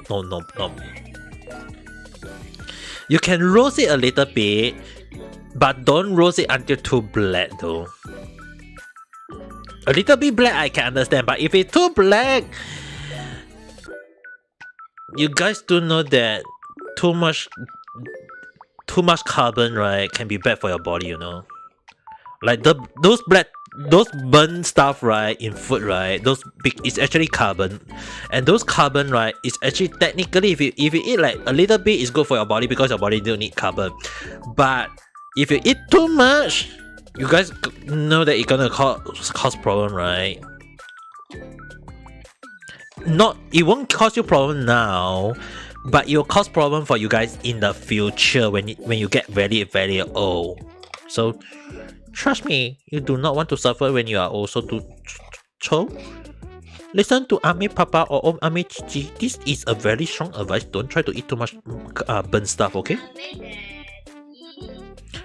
You can roast it a little bit, But don't roast it until too black though. A little bit black I can understand, but if it's too black, you guys do know that too much carbon, right, can be bad for your body, you know. Like those burnt stuff, right, in food, right, those big, it's actually carbon, and those carbon, right, is actually technically if you eat like a little bit, it's good for your body because your body don't need carbon. But if you eat too much, you guys know that it's gonna cause problem, right? It won't cause you problem now, but it will cause problem for you guys in the future when you get very, very old. So trust me, you do not want to suffer when you are also too old. Listen to Ami Papa or Ami Chichi. This is a very strong advice. Don't try to eat too much burnt stuff, okay?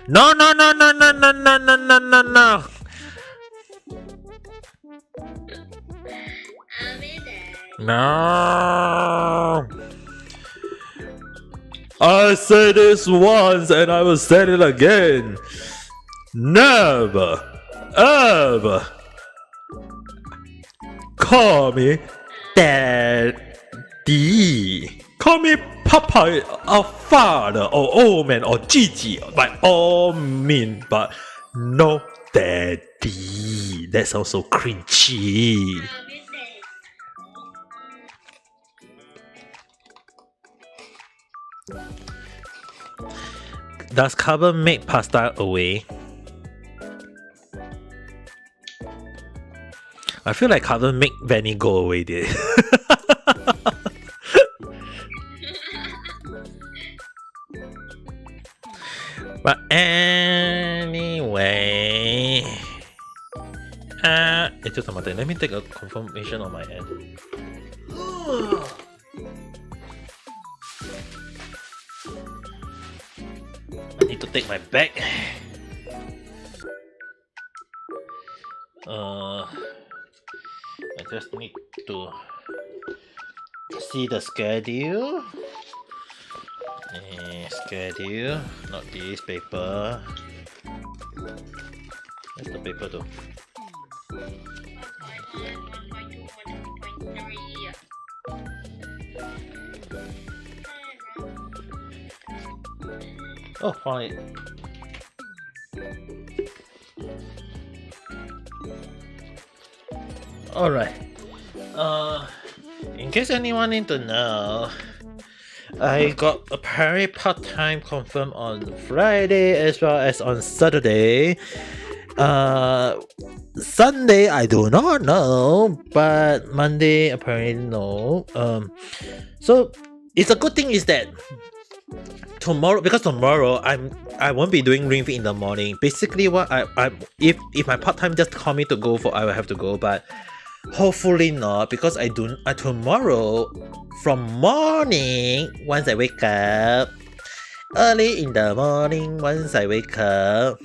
No. No. I said this once and I will say it again. Never, ever call me daddy. Call me papa or father or old man or Gigi by all means, but no daddy. That sounds so cringy. Does carbon make pasta away? I feel like carbon make Vanny go away there. But anyway, it's just a matter. Let me take a confirmation on my end. I need to take my bag. I just need to see the schedule. Schedule, not this paper. Where's the paper though? Oh, found it. Alright. In case anyone need to know, I got a part-time confirmed on Friday as well as on Saturday. Sunday I do not know, but Monday apparently no. So it's a good thing is that tomorrow, because tomorrow I won't be doing Ring Fit in the morning. Basically, what if my part-time just call me to go for, I will have to go, but hopefully not, because tomorrow from morning, once I wake up, early in the morning, once I wake up,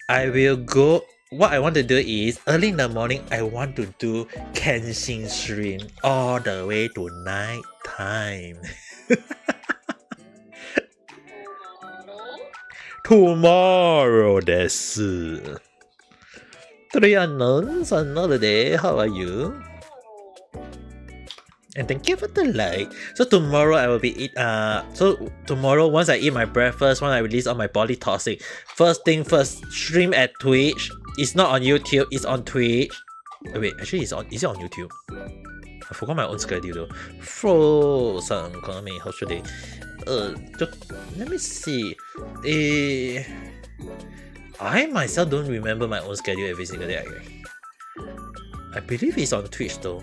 I will go. What I want to do is early in the morning I want to do Kenshin stream all the way to night time. Tomorrow です。Three unknowns on holiday. How are you? And thank you for the like. So tomorrow I will be so tomorrow once I eat my breakfast, when I release on my body toxic, first thing first, stream at Twitch. It's not on YouTube, it's on Twitch. Wait, actually is it on YouTube? I forgot my own schedule though. Frozen coming, how should they? Let me see. I myself don't remember my own schedule every single day. I believe it's on Twitch though.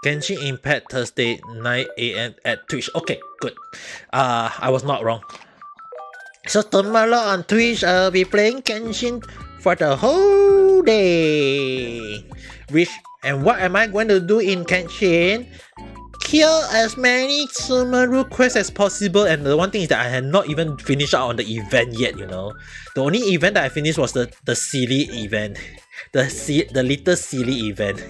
Genshin Impact Thursday 9 AM at Twitch. Okay, good. I was not wrong. So tomorrow on Twitch, I'll be playing Genshin for the whole day. And what am I going to do in Genshin? Kill as many Sumeru quests as possible, and the one thing is that I had not even finished out on the event yet, you know. The only event that I finished was the silly event. The little silly event.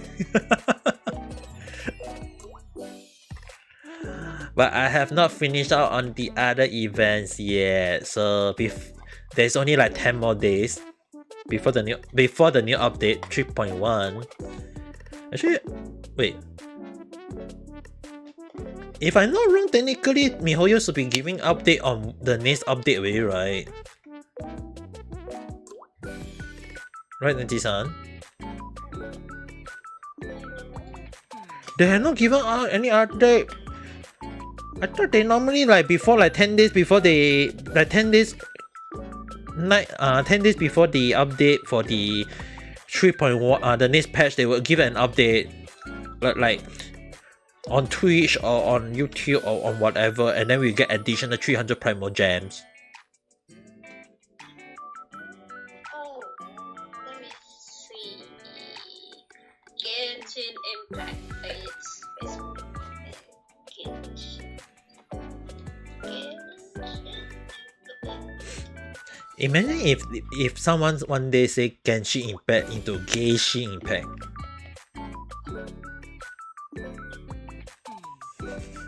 but I have not finished out on the other events yet. So there's only like 10 more days before the new update 3.1. Actually, wait. If I'm not wrong, technically MiHoYo should be giving update on the next update already, right? Right, Nanti-san? They have not given out any update. I thought they normally like before like 10 days before they 10 days before the update for the 3.1 the next patch they will give an update like on Twitch or on YouTube or on whatever, and then we get additional 300 Primo Gems. Oh, let me see. Genshin Impact page. Genshin. Imagine if someone one day say Genshin Impact into Genshin Impact.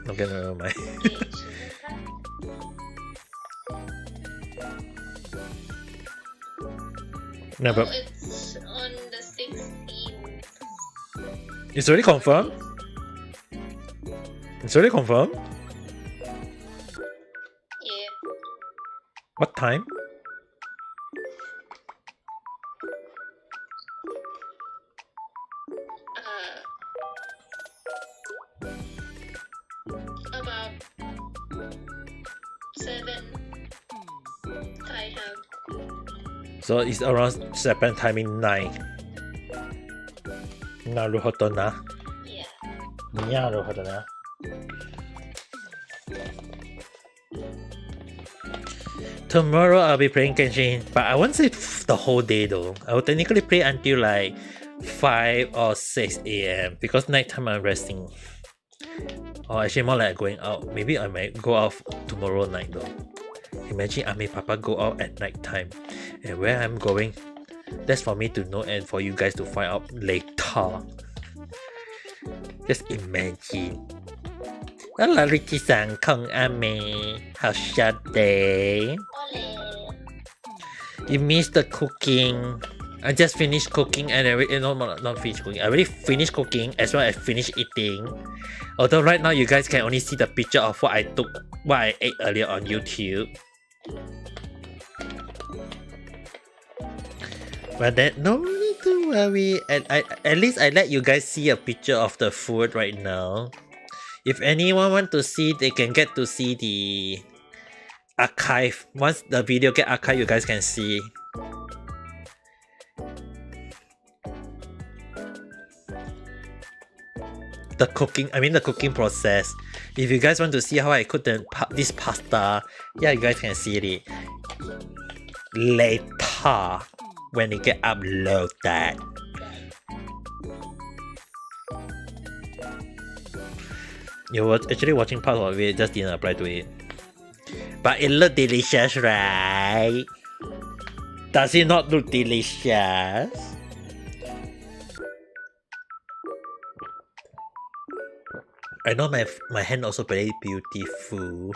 Okay, never mind. No, but it's on the 16th. It's already confirmed? It's already confirmed? Yeah. What time? About 7 Thai time. So it's around Japan timing 9. Naruhodo na. Yeah. Naruhodo na. Tomorrow I'll be playing Genshin, but I won't say the whole day though. I will technically play until like 5 or 6 a.m. because nighttime I'm resting. Or actually more like going out. Maybe I might go out tomorrow night though. Imagine I may Papa go out at night time. And where I'm going, that's for me to know and for you guys to find out later. Just imagine. Hello, Richie-san, Kong Ame. How's your day? You missed the cooking. I just finished cooking and not finished cooking. I already finished cooking as well as finished eating. Although right now you guys can only see the picture of what I ate earlier on YouTube. But that no need to worry. At least I let you guys see a picture of the food right now. If anyone want to see, they can get to see the archive. Once the video get archived, you guys can see. The cooking process. If you guys want to see how I cook this pasta, yeah, you guys can see it later when it get uploaded. You were actually watching part of it, just didn't apply to it. But it looked delicious, right? Does it not look delicious? I know my hand also very beautiful.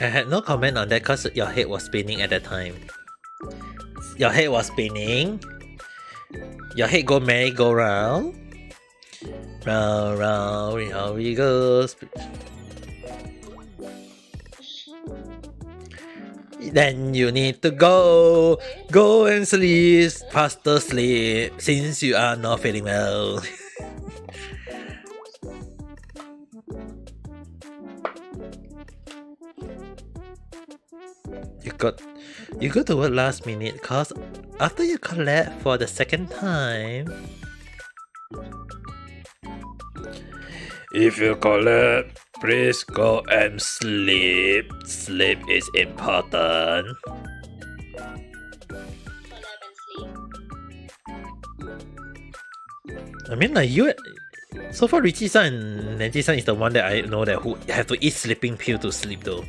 I had no comment on that because your head was spinning at the time. Your head was spinning. Your head go merry-go-round. Round, round, how we go. Then you need to go and sleep, faster sleep, since you are not feeling well. You go to work last minute cause after you collect for the second time. If you collect, please go and sleep. Sleep is important. I mean, like So far, Richie-san and Nenji-san is the one that I know that who have to eat sleeping pill to sleep though.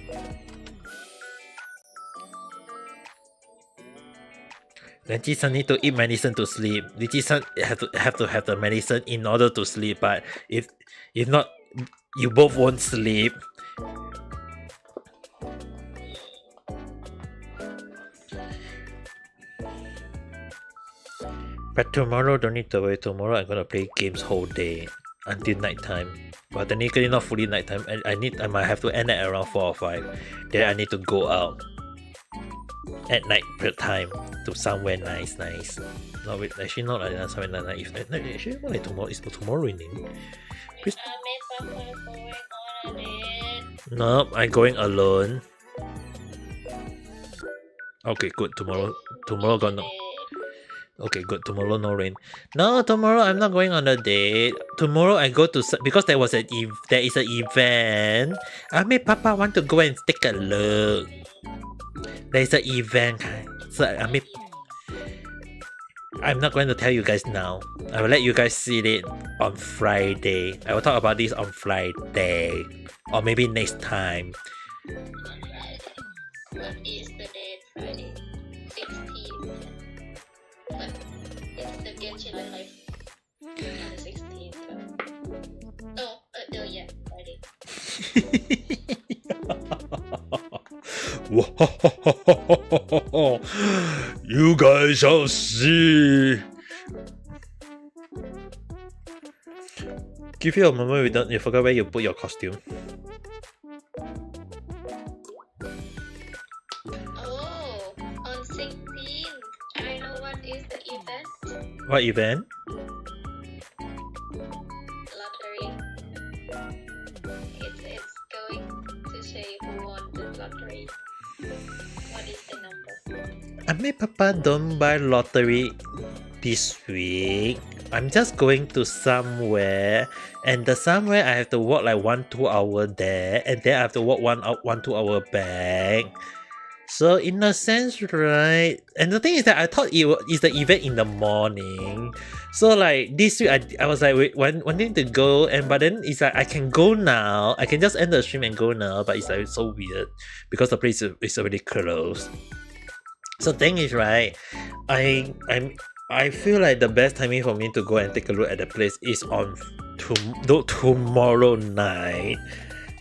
Nenji-san need to eat medicine to sleep. Richie-san have to have the medicine in order to sleep. But if not, you both won't sleep. But tomorrow don't need to worry. Tomorrow I'm gonna play games whole day until nighttime. But technically not fully nighttime. I might have to end at around 4 or 5. Then I need to go out at night per time to somewhere nice. No, wait, actually not like that. Somewhere nice. Actually not like tomorrow. It's tomorrow evening. Please. Papa going on a date. No, I'm going alone. Okay, good. Tomorrow gonna. Okay, good. Tomorrow no rain. No, tomorrow I'm not going on a date. Tomorrow I go to because there is an event. I mean, Papa want to go and take a look. There is an event, so I mean, I'm not going to tell you guys now. I will let you guys see it on Friday. I will talk about this on Friday, or maybe next time. What is the date? Friday, 16th. But it's the Genshin Life on the 16th. Oh, yeah, Friday. You guys shall see. Give you a moment. You forgot where you put your costume. Oh, on 16th. I know what is the event. What event? Lottery. It's going to say who won the lottery. What is the number? I mean, Papa don't buy lottery this week. I'm just going to somewhere, and the somewhere I have to walk like 1-2 hours there, and then I have to walk 1-2 hours back. So in a sense, right? And the thing is that I thought it is the event in the morning. So like this week, I was like wanting to go, but then it's like I can go now. I can just end the stream and go now, but it's like so weird because the place is already closed. So thing is, right? I feel like the best timing for me to go and take a look at the place is on tomorrow night.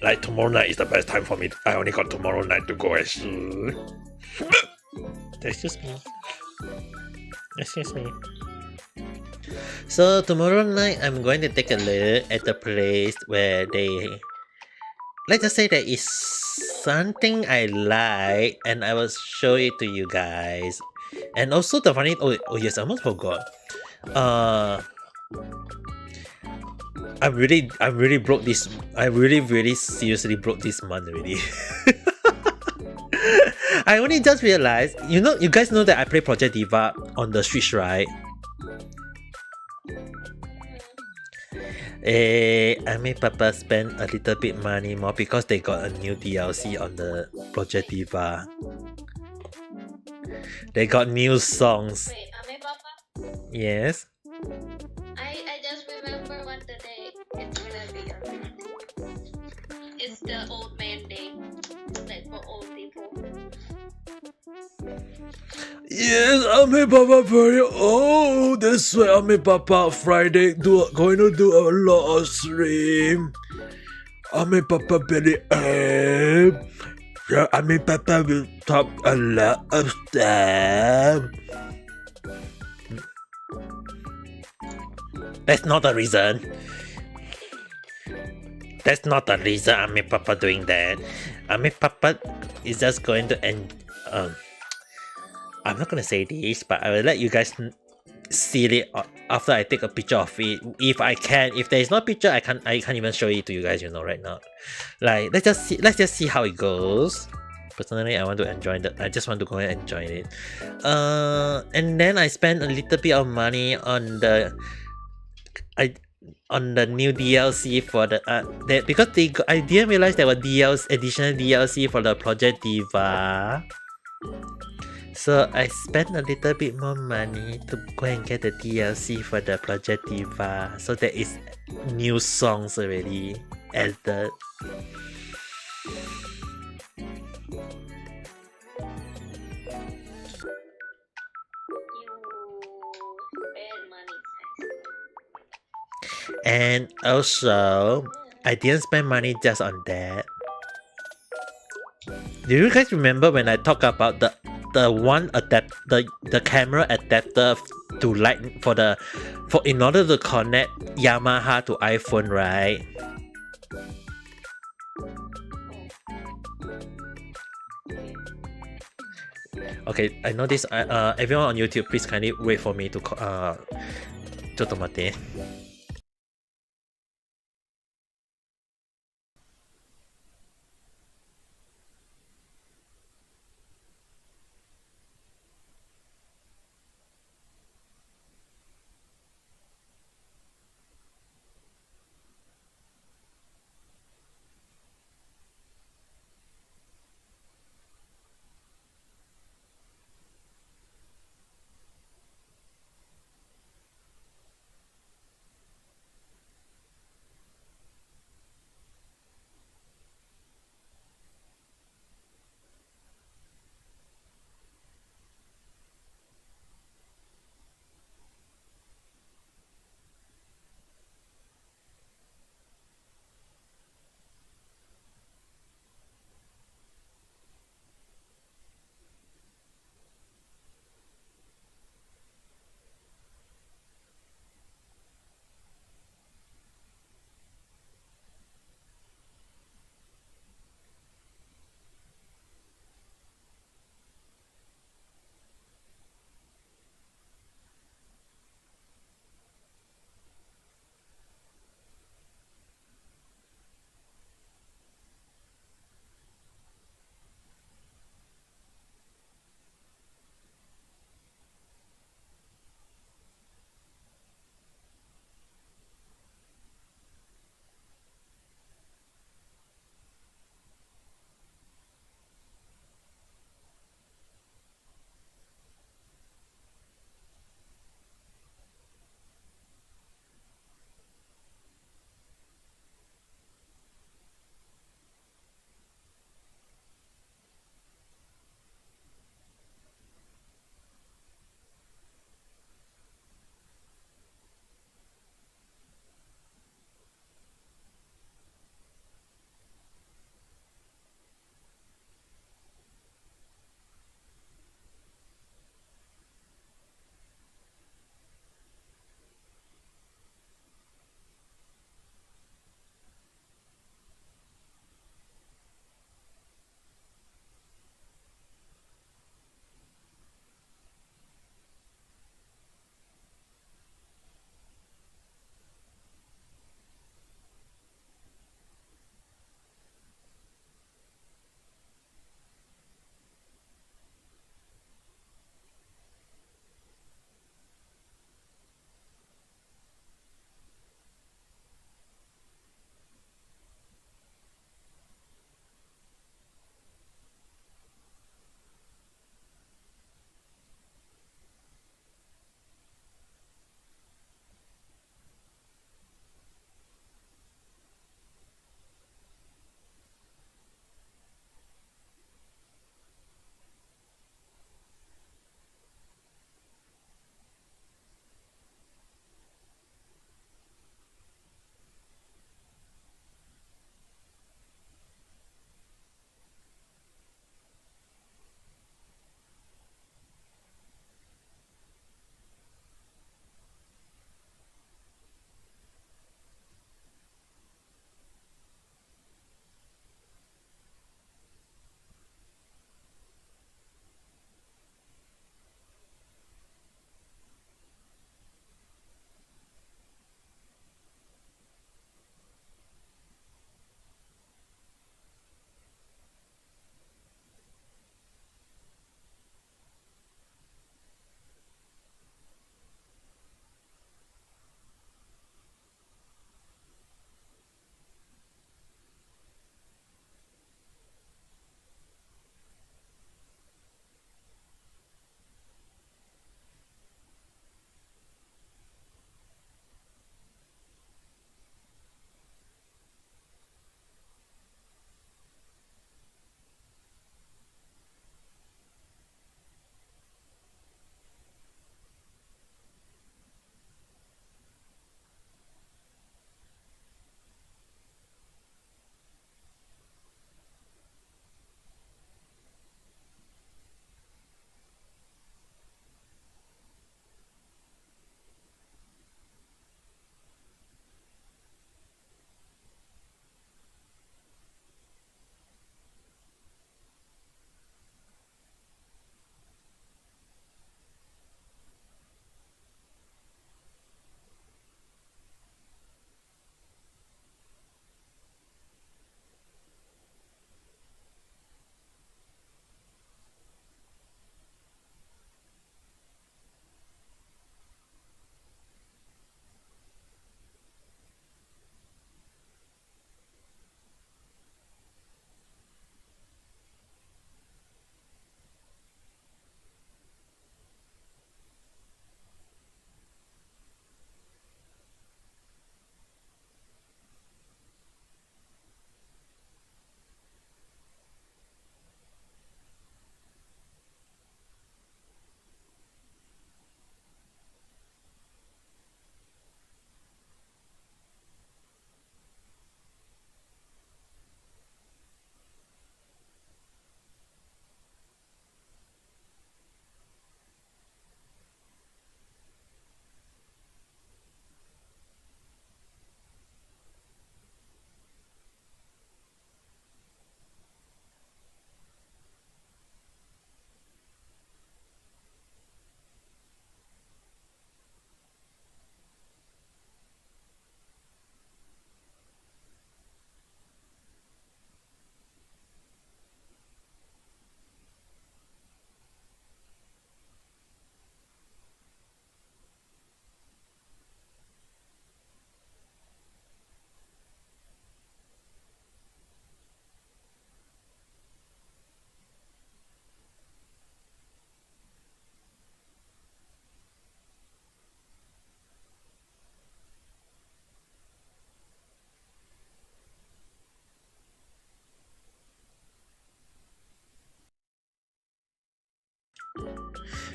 Like tomorrow night is the best time for me. I only got tomorrow night to go and see. Excuse me. So tomorrow night I'm going to take a look at the place where let's just say there is something I like, and I will show it to you guys. And also the funny oh yes, I almost forgot. I really broke this. I really seriously broke this month already. I only just realized, you guys know that I play Project Diva on the Switch, right? I made Papa spend a little bit money more because they got a new DLC on the Project Diva. They got new songs. Wait, Ame Papa? Yes. I just remember what the day it's gonna be. It's the old man day, like for old people. Yes, Ame Papa very old. That's why Ame Papa Friday going to do a lot of stream. Ame Papa very old. Yeah, Ame Papa will talk a lot of stuff. That's not the reason. That's not the reason Ame Papa doing that. Ame Papa is just going to end. I'm not gonna say this, but I will let you guys see it after I take a picture of it. If I can, if there is no picture, I can't even show it to you guys. Right now. Like let's just see how it goes. Personally, I want to enjoy that. I just want to go and enjoy it. And then I spent a little bit of money on the new DLC for the because I didn't realize there were additional DLC for the Project Diva. So I spent a little bit more money to go and get the DLC for the Project Diva. So there is new songs already added. spend money, And also, I didn't spend money just on that. Do you guys remember when I talk about the one the camera adapter to light for in order to connect Yamaha to iPhone, right? Okay, I know this. Everyone on YouTube, please kindly wait for me to ちょっと待って。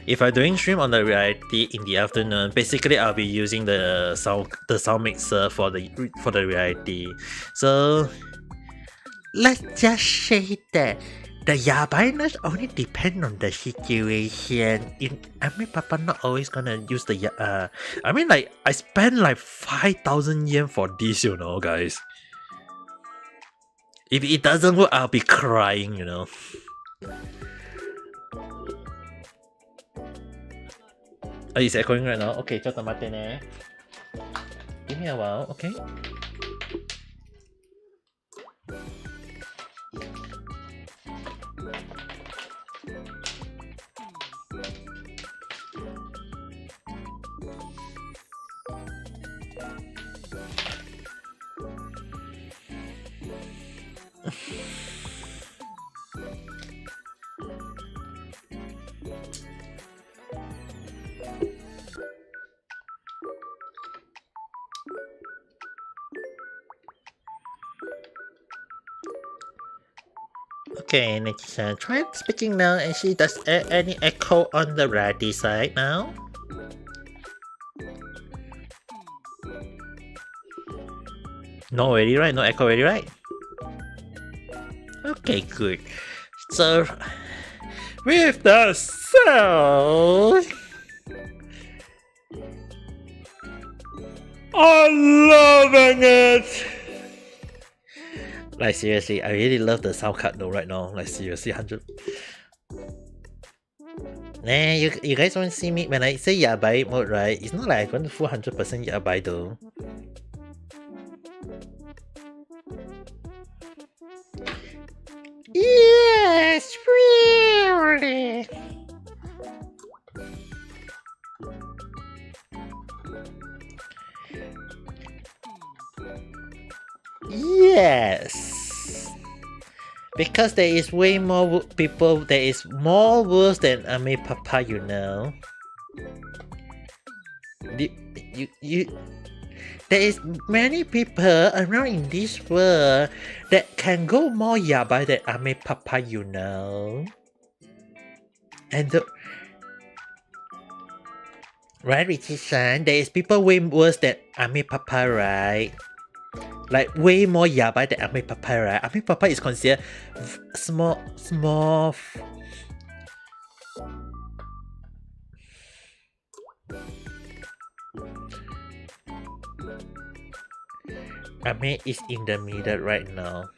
if I'm doing stream on the reality in the afternoon, basically I'll be using the sound mixer for the reality. So let's just say that the yabainess only depend on the situation. I mean, Papa not always gonna use the I mean, like I spent like 5,000 yen for this, you know, guys. If it doesn't work, I'll be crying, you know. Oh, it's echoing right now. Okay, just mate. Give me a while, okay? Okay, Nikita, try speaking now and see does any echo on the ready side now? No already, right? No echo already, right? Okay, good. So, with the sound, I'm loving it! Like seriously, I really love the sound card though right now. Like seriously, 100. Nah, you guys won't see me when I say yabai mode, right? It's not like I'm going to full 100% yabai though. Yes, really. Yes, because there is way more people. There is more words than Ame Papa, you know. There is many people around in this world that can go more yabai than Ame Papa, you know. And right, Richie-san, there is people way worse than Ame Papa, right? Like way more yabai than Ame Papa, right? Ame Papa is considered small. Ame is in the middle right now.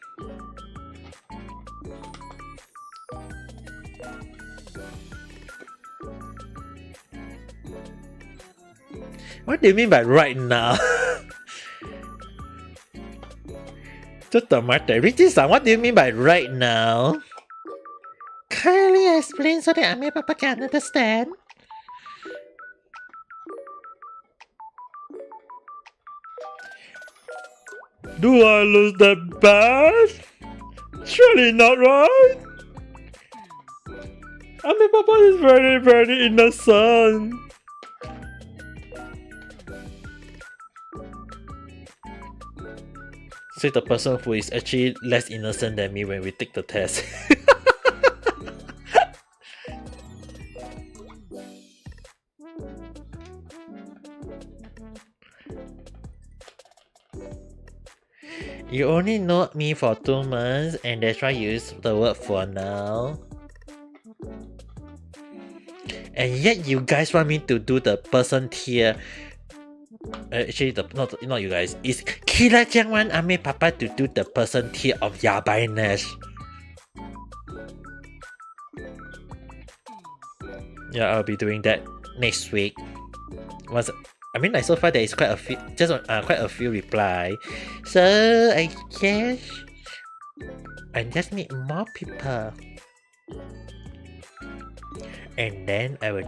What do you mean by right now? Richie-san, what do you mean by right now? Kindly explain so that Ame Papa can understand. Do I lose the bet? Surely not, right? Ame Papa is very, very innocent. Say the person who is actually less innocent than me when we take the test. You only know me for 2 months and that's why you use the word for now. And yet you guys want me to do the person tier. Actually, not you guys. It's Kira-chan want Ame Papa to do the person tier of yabainess. Yeah, I'll be doing that next week. I mean, like so far there is quite a few reply. So I guess I just need more people, and then I will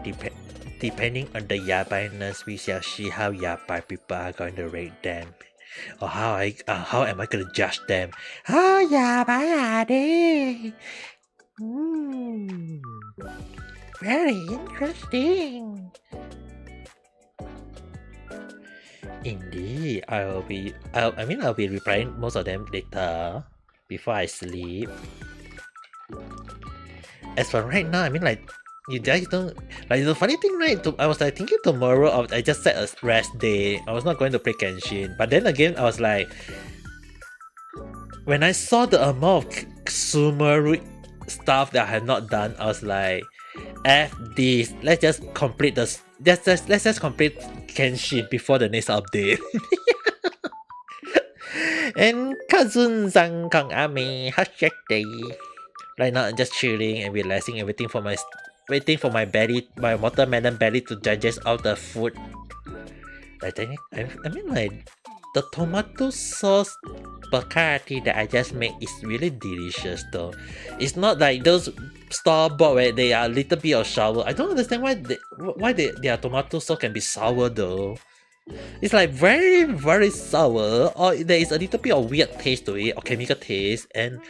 depending on the yabainess, we shall see how yabai people are going to rate them, or how am I going to judge them? How yabai are they? Very interesting. Indeed, I'll be replying most of them later before I sleep. As for right now, I mean like You just don't like the funny thing, right? I was like thinking tomorrow I just set a rest day. I was not going to play Genshin, but then again I was like, when I saw the amount of Sumeru stuff that I have not done, I was like, F this. Let's just complete this. Let's just complete Genshin before the next update. And Kazun-san Kang Ami, hashtag day. Right now I'm just chilling and relaxing and waiting for my belly, my watermelon belly to digest all the food. I mean like the tomato sauce bacardi that I just made is really delicious though. It's not like those store-bought where they are a little bit of sour. I don't understand why their tomato sauce can be sour though. It's like very very sour, or there is a little bit of weird taste to it or chemical taste, and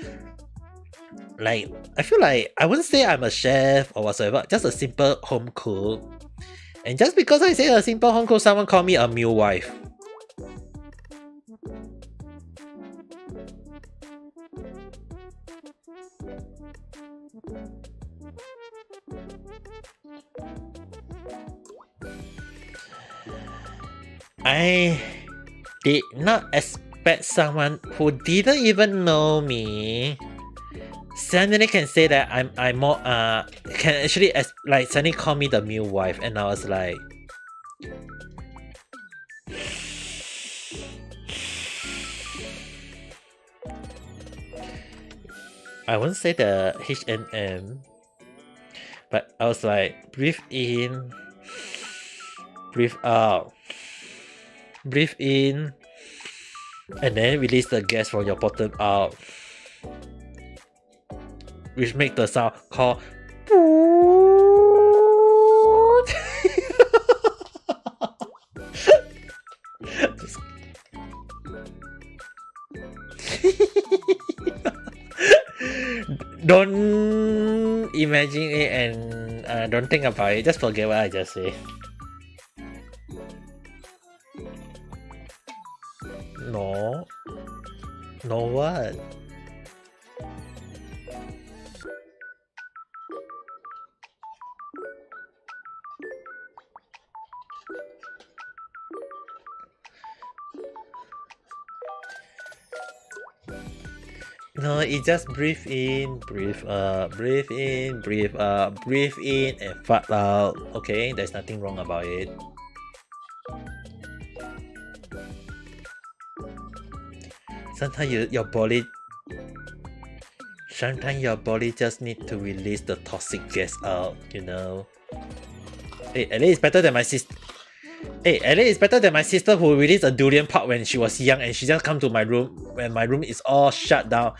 like I feel like I wouldn't say I'm a chef or whatsoever, just a simple home cook. And just because I say a simple home cook, someone call me a meal wife. I did not expect someone who didn't even know me suddenly can say that I'm more can actually like suddenly call me the meal wife, and I was like, I wouldn't say the H&M, but I was like, breathe in, breathe out, breathe in, and then release the gas from your bottom out, which make the sound called Don't imagine it and don't think about it. Just forget what I just said. No. No what? No, it just breathe in, breathe up, breathe in, breathe up, breathe in, and fart out. Okay, there's nothing wrong about it. Sometimes your body just need to release the toxic gas out, you know. Hey, at least it's better than my sister. Hey, at least it's better than my sister who released a durian pop when she was young and she just come to my room when my room is all shut down.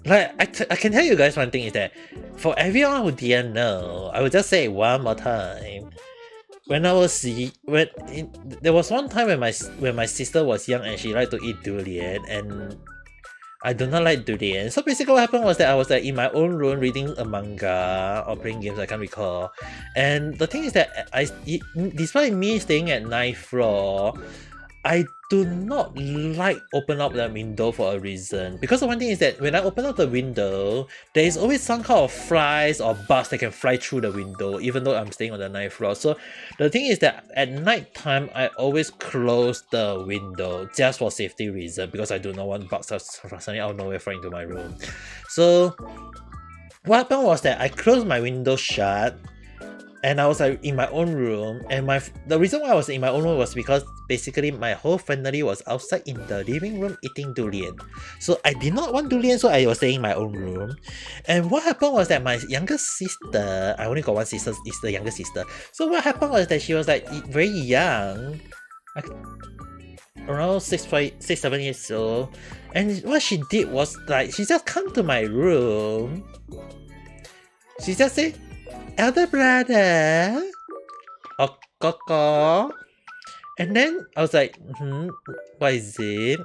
Like, I can tell you guys one thing is that for everyone who didn't know, I will just say it one more time. When I was there was one time when my sister was young and she liked to eat durian, and I do not like durian. So basically what happened was that I was like in my own room reading a manga or playing games, I can't recall. And the thing is that despite me staying at 9th floor, I do not like open up the window for a reason. Because the one thing is that when I open up the window, there is always some kind of flies or bugs that can fly through the window, even though I'm staying on the 9th floor. So the thing is that at night time, I always close the window just for safety reason, because I do not want bugs suddenly out of nowhere flying into my room. So what happened was that I closed my window shut, and I was like in my own room, and the reason why I was in my own room was because basically my whole family was outside in the living room eating durian. So I did not want durian, so I was staying in my own room. And what happened was that my younger sister, I only got one sister, is the younger sister. So what happened was that she was like very young, around 6-7 years old, and what she did was like she just come to my room. She just said, "Elder brother," or "Coco," and then I was like, what is it?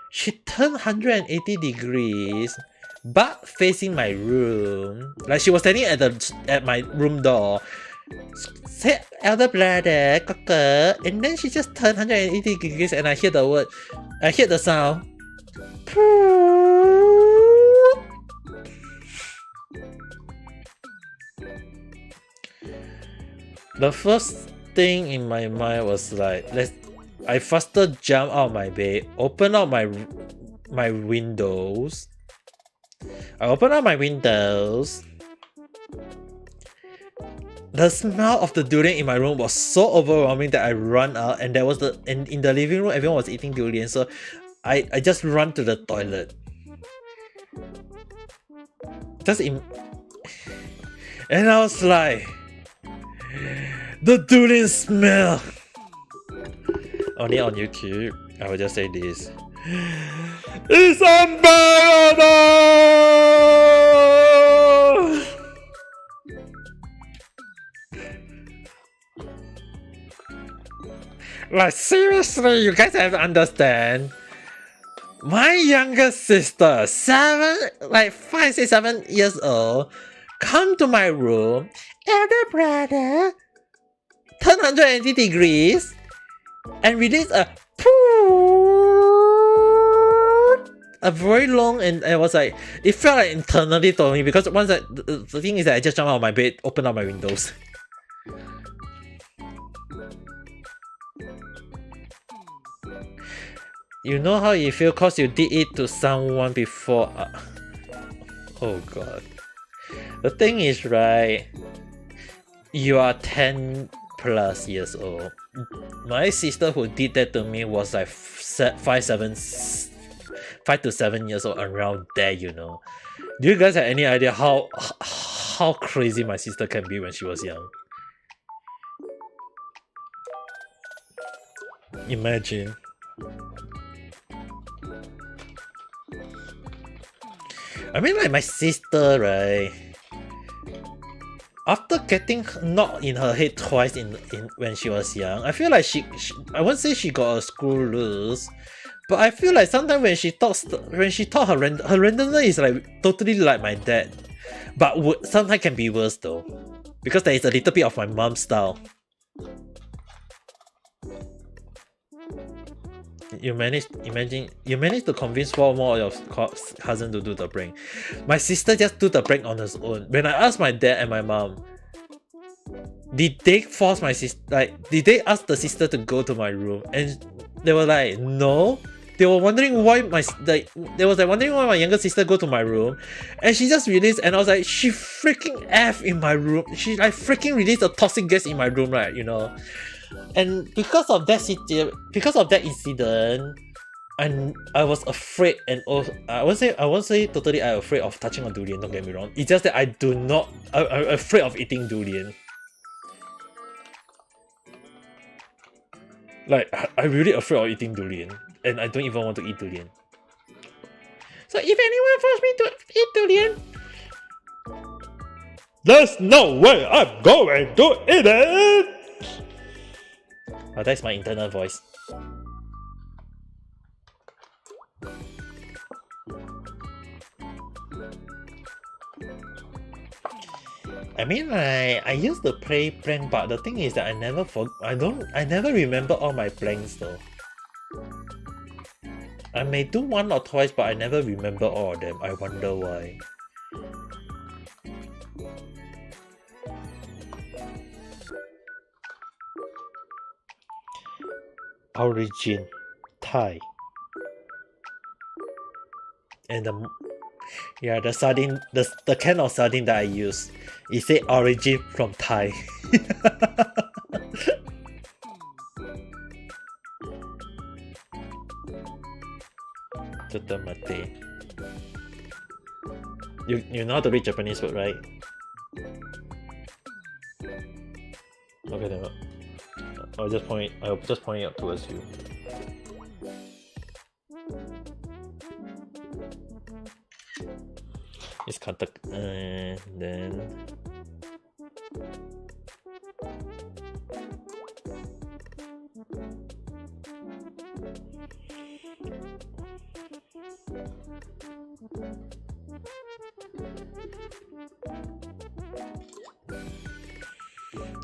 She turned 180 degrees, but facing my room, like she was standing at my room door. Said, "Elder brother, Coco," and then she just turned 180 degrees, and I hear the sound. The first thing in my mind was like, I faster jump out of my bed, open up my windows. I open up my windows. The smell of the durian in my room was so overwhelming that I run out, and there was in the living room everyone was eating durian, so I just run to the toilet. And I was like, the durian smell. Only on YouTube, I will just say this. It's unbearable! Like seriously, you guys have to understand. My younger sister, 5, 6, 7 years old, come to my room, elder brother, turn 180 degrees, and release a very long, and I was like, it felt like internally to me because once the thing is that I just jumped out of my bed, open up my windows. You know how you feel cause you did it to someone before. Oh god. The thing is, right, you are 10 plus years old. My sister who did that to me was like 5 to 7 years old, around there, you know. Do you guys have any idea how crazy my sister can be when she was young? Imagine. I mean, like my sister, right? After getting knocked in her head twice in when she was young, I feel like she I won't say she got a screw loose, but I feel like sometimes when she talks her randomness is like totally like my dad, but sometimes can be worse though, because there is a little bit of my mom's style. You managed to convince one more of your cousin to do the prank. My sister just do the prank on her own. When I asked my dad and my mom, did they force my sister? Like, did they ask the sister to go to my room? And they were like, no. They were wondering why my younger sister go to my room, and she just released. And I was like, she freaking F in my room. She like freaking released a toxic gas in my room, right? You know. And because of that incident, and I was afraid, and also I won't say totally I'm afraid of touching a durian, don't get me wrong. It's just that I'm afraid of eating durian. Like, I'm really afraid of eating durian, and I don't even want to eat durian. So if anyone forces me to eat durian, there's no way I'm going to eat it! Oh, that's my internal voice. I mean, I used to play prank, but the thing is that I never remember all my pranks though. I may do one or twice, but I never remember all of them. I wonder why. Origin Thai, and the sardine, the can of sardine that I use, it say origin from Thai. Tutamate. You know how to read Japanese word, right? Okay, then. I'll just point it up towards you. It's contact, and then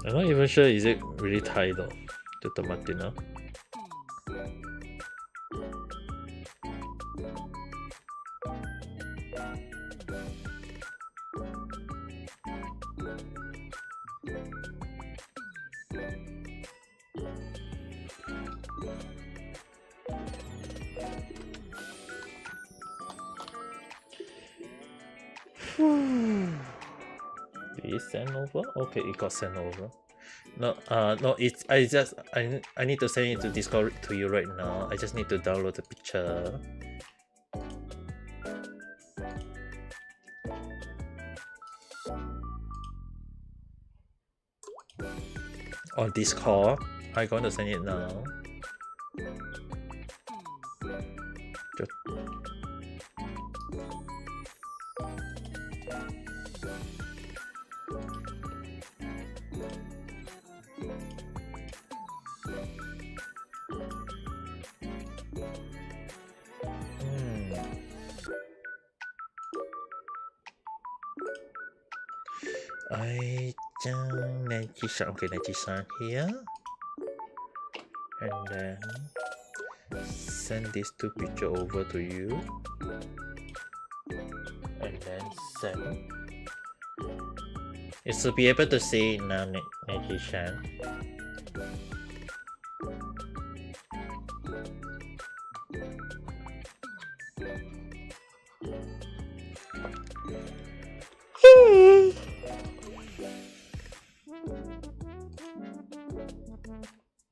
I'm not even sure is it really Thai though. Tutamate now. Did it send over? Okay, it got sent over. No, no, it's I need to send it to Discord to you right now. I just need to download the picture. On Discord, I'm going to send it now. Just I just Naji-san, okay, Naji-san here, and then send these two pictures over to you, and then send. You should be able to see it now, Naji-san.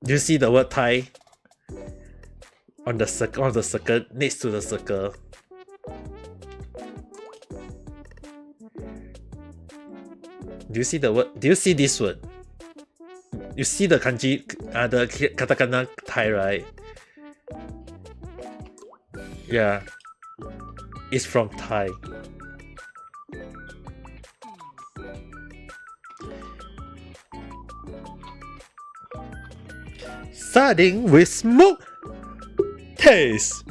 Do you see the word Thai on the circle next to the circle? Do you see the word? Do you see this word? You see the kanji, the katakana Thai, right? Yeah, it's from Thai. Sardine with smoke taste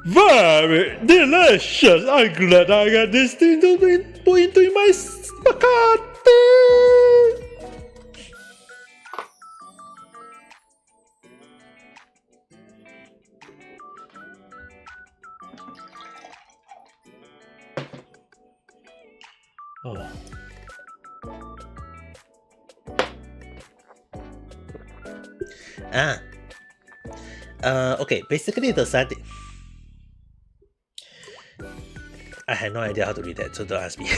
very delicious. I'm glad I got this thing to put into my spaghetti. Oh. Okay, basically the side. I had no idea how to read that, so don't ask me.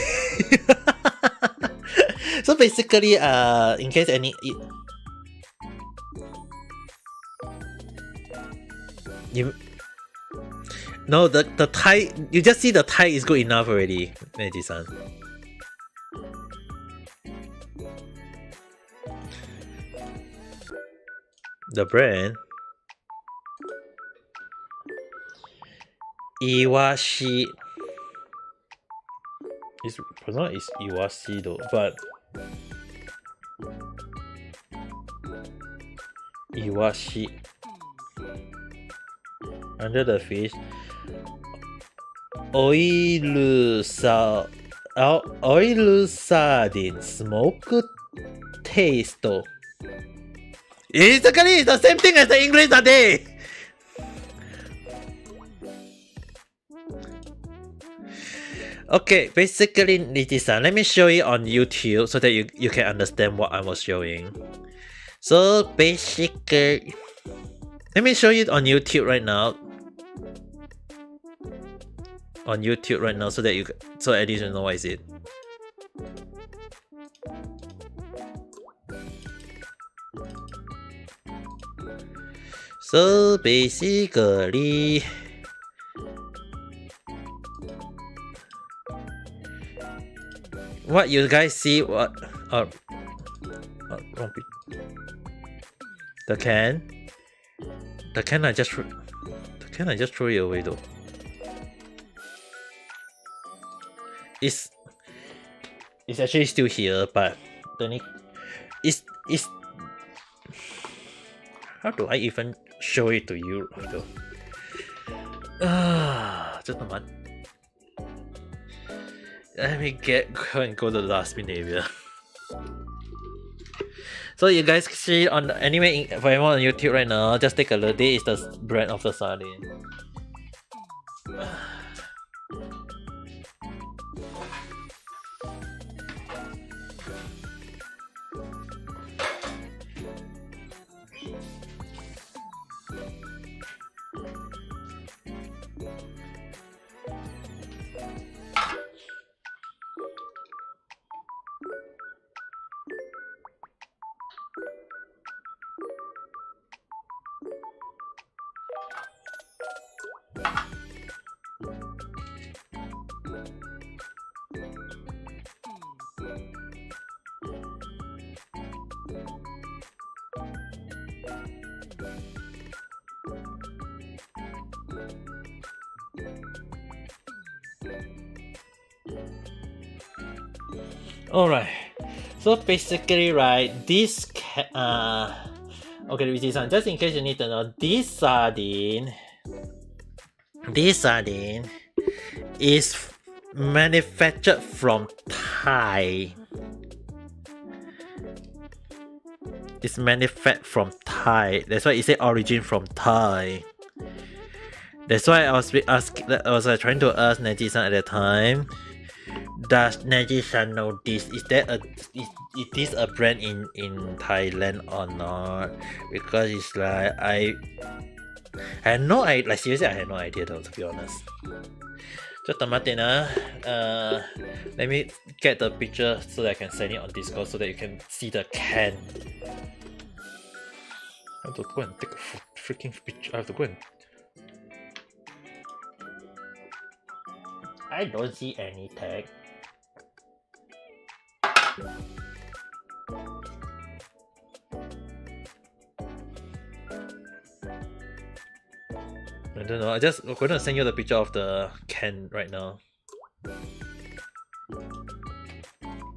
So basically, in case no, the Thai, you just see the Thai is good enough already, Neji-san. The brand Iwashi. It's pronounced is Iwashi though, but Iwashi under the fish. Oil sardine smoked taste. It's the same thing as the English today. Okay, basically, Niji-san, let me show you on YouTube so that you can understand what I was showing. So basically, let me show you on YouTube right now. On YouTube right now, so that so at least you know what is it. So basically, what you guys see, wrong the can I just throw it away though. It's actually still here, but it's how do I even show it to you though? Just a moment. Let me go to the last minute area. So you guys see on anyway, for everyone on YouTube right now, just take a look. This is the brand of the sardine. Alright. So basically, right, this okay, Richie-san, just in case you need to know, this sardine is manufactured from Thai. It's manufactured from Thai. That's why it say origin from Thai. That's why I was trying to ask Neji-san at the time. Does Neji-san know this? Is this a brand in Thailand or not? Because it's like I had no idea. Like seriously, I had no idea though, to be honest. ちょっと待ってな。Let me get the picture so that I can send it on Discord so that you can see the can. I have to go and take a freaking picture. I have to go and. I don't see any tag. I don't know. I'm going to send you the picture of the can right now.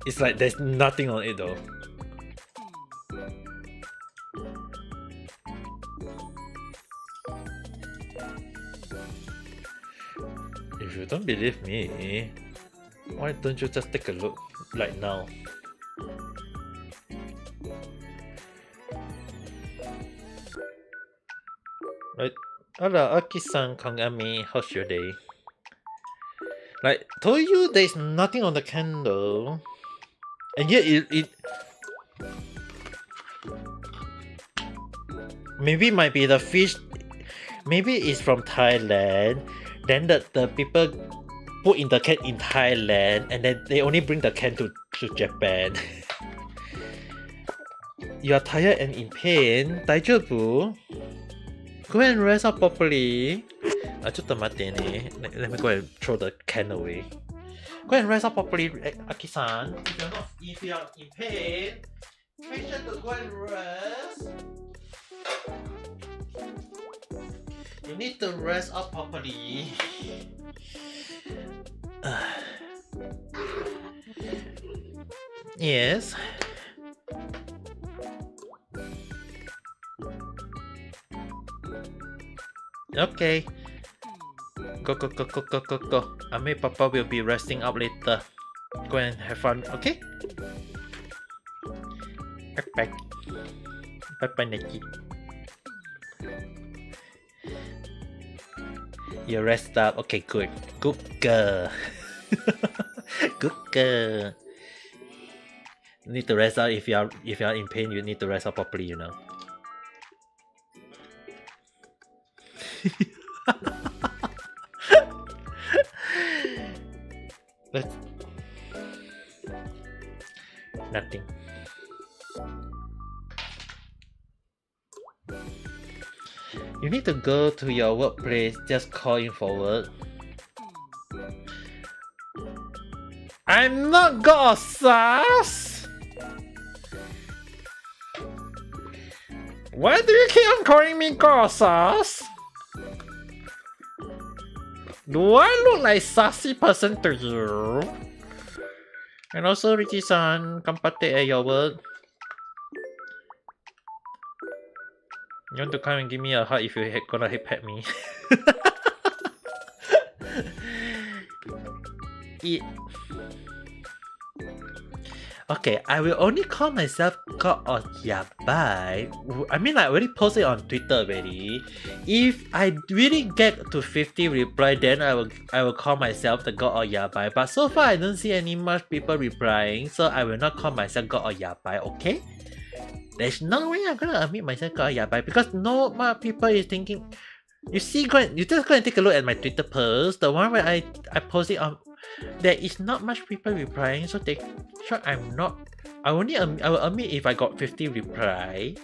It's like there's nothing on it though. If you don't believe me, why don't you just take a look right now? Right? Hello, Aki-san, Kangami, how's your day? Like, told you there's nothing on the candle. And yet it maybe might be the fish. Maybe it's from Thailand. Then the people put in the can in Thailand, and then they only bring the can to Japan. You are tired and in pain. 大丈夫? Go and rest up properly. ちょっと待ってね. Let me go and throw the can away. Go and rest up properly, Aki-san. If you are in pain, make sure to go and rest. You need to rest up properly. Yes. Okay. Go. Ami Papa will be resting up later. Go and have fun, okay? Bye. Bye, Neki. You rest up. Okay, good. Good girl. Good girl. You need to rest up if you are in pain. You need to rest up properly, you know. Nothing. You need to go to your workplace, just call in forward. I'm not God of SARS! Why do you keep on calling me God of SARS? Do I look like sassy person to you? And also, Richie-san, kampate at your work. You want to come and give me a hug if you're gonna pet me? Okay, I will only call myself God of Yabai. I mean, I already posted on Twitter already. If I really get to 50 reply, then I will call myself the God of Yabai. But so far, I don't see any much people replying, so I will not call myself God of Yabai. Okay? There's no way I'm gonna admit myself God of Yabai because no more people is thinking. You see, you just go and take a look at my Twitter post, the one where I posted on. There is not much people replying, so I'm not. I will admit if I got 50 reply.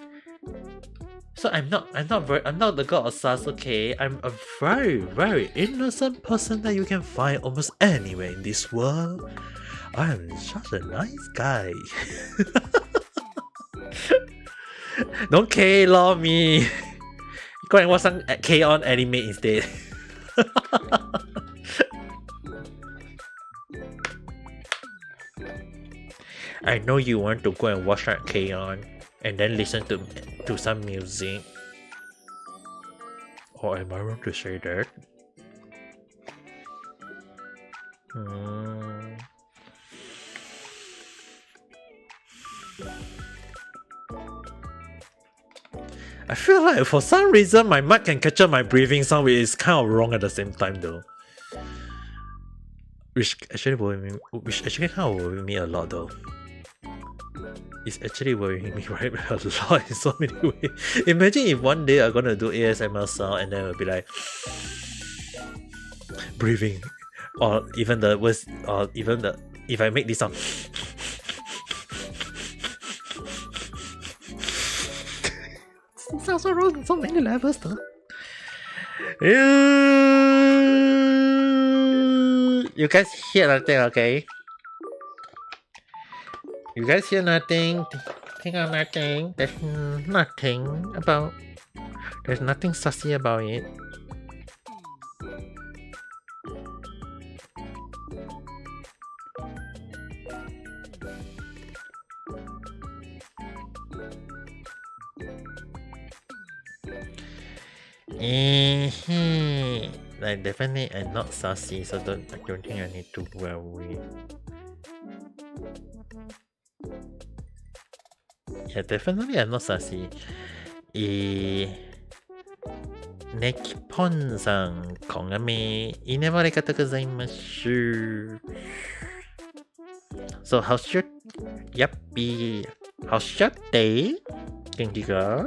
So I'm not the God of SARS, okay? I'm a very, very innocent person that you can find almost anywhere in this world. I'm such a nice guy. Don't K-law me. Go and watch some K-on anime instead. I know you want to go and watch that K-On! And then listen to some music. Or am I wrong to say that? I feel like for some reason my mic can capture my breathing sound, which is kind of wrong at the same time though. Which actually kind of worrying me a lot though. It's actually worrying me right a lot in so many ways. Imagine if one day I'm gonna do ASMR sound and then it'll be like breathing, or even the worst, or even the if I make this sound. It sounds so wrong on so many levels though. You guys hear nothing, okay? You guys hear nothing? Think of nothing. There's nothing about. There's nothing sassy about it. Like definitely I'm not sassy, so I don't think I need to worry. Yeah, definitely I'm not sassy. Nekipon さん、こんがみ、いねばれ方ございます。So how's your yuppie? How's your day? 元気か?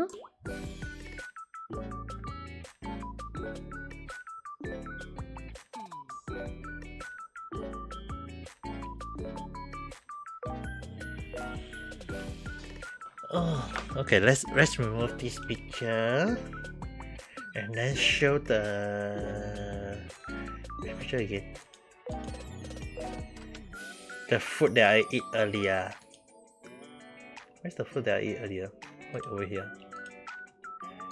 Oh, okay, let's remove this picture and then show the picture again. The food that I ate earlier. Where's the food that I ate earlier? Wait, over here.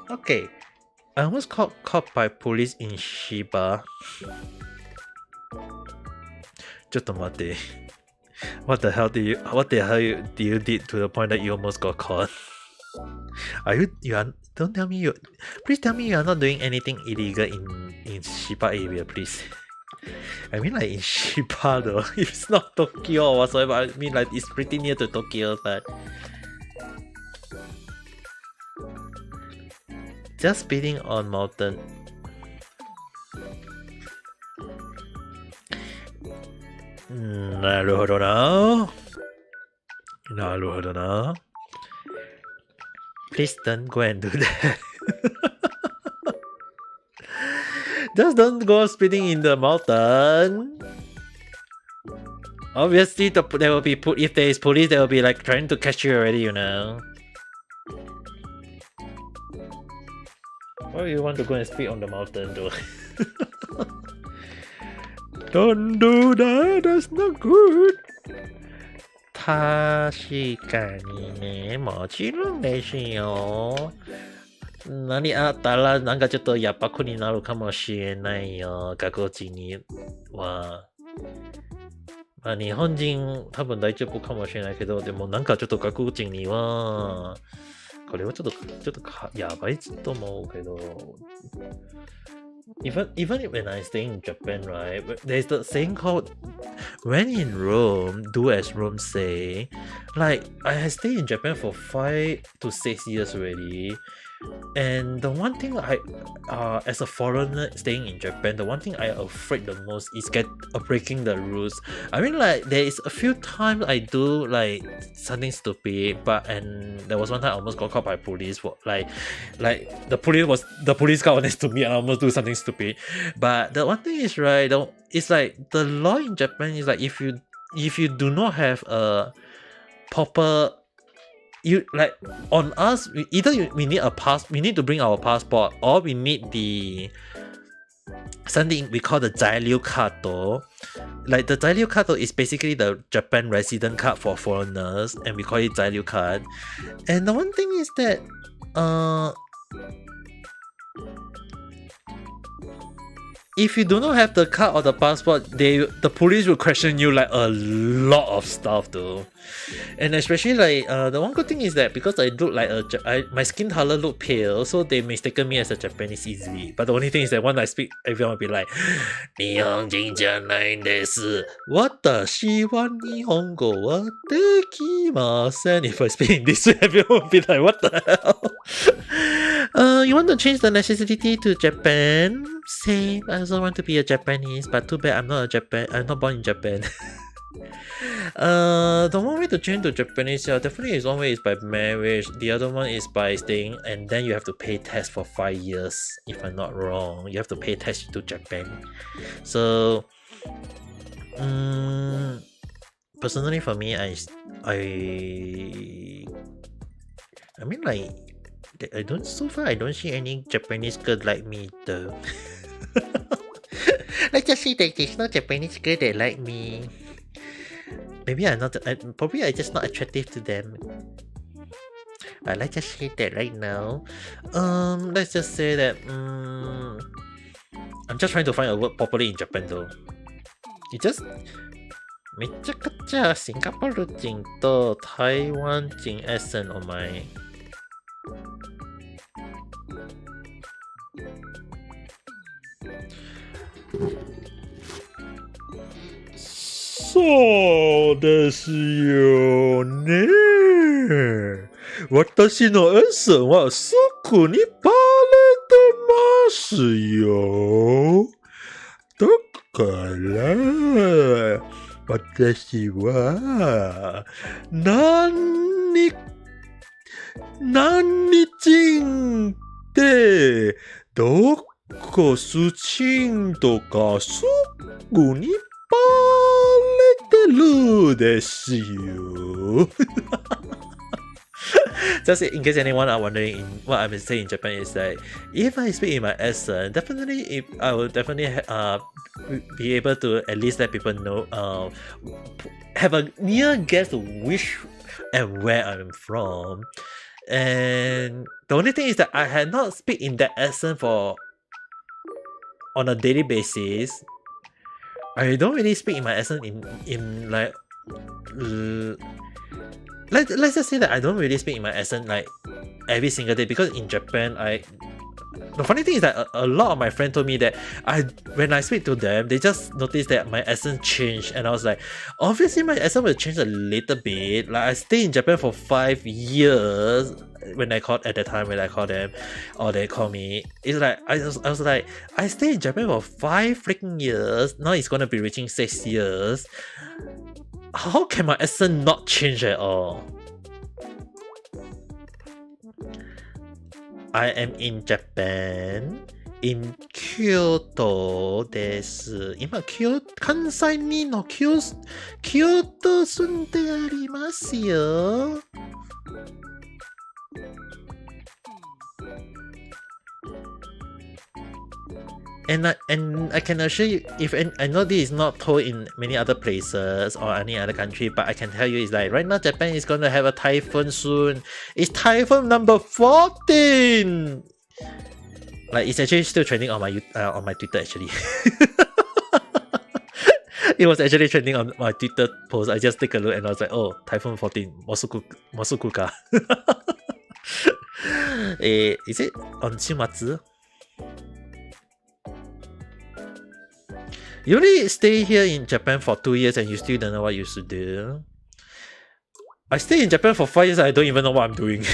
Okay, I almost got caught by police in Shiba. ちょっと待って。What the hell did you did to the point that you almost got caught? Don't tell me please tell me you are not doing anything illegal in Shiba area, please. I mean like in Shiba though, it's not Tokyo or whatsoever. I mean like it's pretty near to Tokyo, but just speeding on mountain. Naruhodo na. Please don't go and do that. Just don't go speeding in the mountain. Obviously, there will be if there is police, they will be like trying to catch you already, you know. Why do you want to go and speed on the mountain, though? Don't do that. That's not good. 確かにね、もちろんですよ。何あったらなんかちょっとやっぱくになるかもしれないよ、過去地には。まあ日本人多分大丈夫かもしれないけど、でもなんかちょっと外国人には、これはちょっとやばいと思うけど。Even when I stay in Japan, right, there's the saying called when in Rome, do as Rome say. Like, I have stayed in Japan for 5 to 6 years already. And the one thing as a foreigner staying in Japan, the one thing I'm afraid the most is breaking the rules. I mean, like, there is a few times I do like something stupid, and there was one time I almost got caught by police for like the police got next to me and I almost do something stupid. But the one thing is, right, it's like the law in Japan is like if you do not have a proper, you like on us, we need to bring our passport, or we need something we call the Zairyu card though. Like the Zairyu card though is basically the Japan resident card for foreigners, and we call it Zairyu card. And the one thing is that if you do not have the card or the passport, the police will question you like a lot of stuff though. And especially like the one good thing is that because I look like my skin color look pale, so they mistaken me as a Japanese easily. But the only thing is that when I speak, everyone will be like, 日本人じゃないんです。私は日本語はできません. If I speak in this way, everyone will be like, what the hell? You want to change the nationality to Japan? Same. I also want to be a Japanese, but too bad I'm not born in Japan. The one way to change to Japanese, yeah, definitely is one way is by marriage. The other one is by staying, and then you have to pay tax for 5 years. If I'm not wrong, you have to pay tax to Japan. So, personally for me, I mean like. So far I don't see any Japanese girl like me though. Let's just say that there's no Japanese girl that like me. Maybe probably I'm just not attractive to them. But let's just say that right now. Let's just say that I'm just trying to find a word properly in Japan though. It just めちゃくちゃシンガポール人と台湾人 accent on myそうですよね。私のエッセンはすぐにバレてますよ。だから私は何人ってどこ出身とかすぐにバレてるですよ。Just in case anyone are wondering what I'm saying in Japan is that if I speak in my accent, definitely I will definitely be able to at least let people know, have a near guess of which and where I'm from. And the only thing is that I had not speak in that accent on a daily basis. I don't really speak in my accent in like let's just say that I don't really speak in my accent like every single day, because in Japan the funny thing is that a lot of my friends told me that when I speak to them, they just noticed that my accent changed, and I was like, obviously my accent will change a little bit. Like I stayed in Japan for 5 years at the time when I called them, or they call me. It's like I was like, I stayed in Japan for 5 freaking years. Now it's gonna be reaching 6 years. How can my accent not change at all? I am in Japan, in Kyoto です。今、関西にの京都住んでありますよ。And I can assure you, I know this is not told in many other places or any other country, but I can tell you, it's like right now Japan is going to have a typhoon soon. It's typhoon number 14. Like it's actually still trending on my Twitter actually. It was actually trending on my Twitter post. I just take a look and I was like, oh, typhoon 14, Mosukuka. Is it on Shimatsu? You only stay here in Japan for 2 years and you still don't know what you should do. I stay in Japan for 5 years and I don't even know what I'm doing.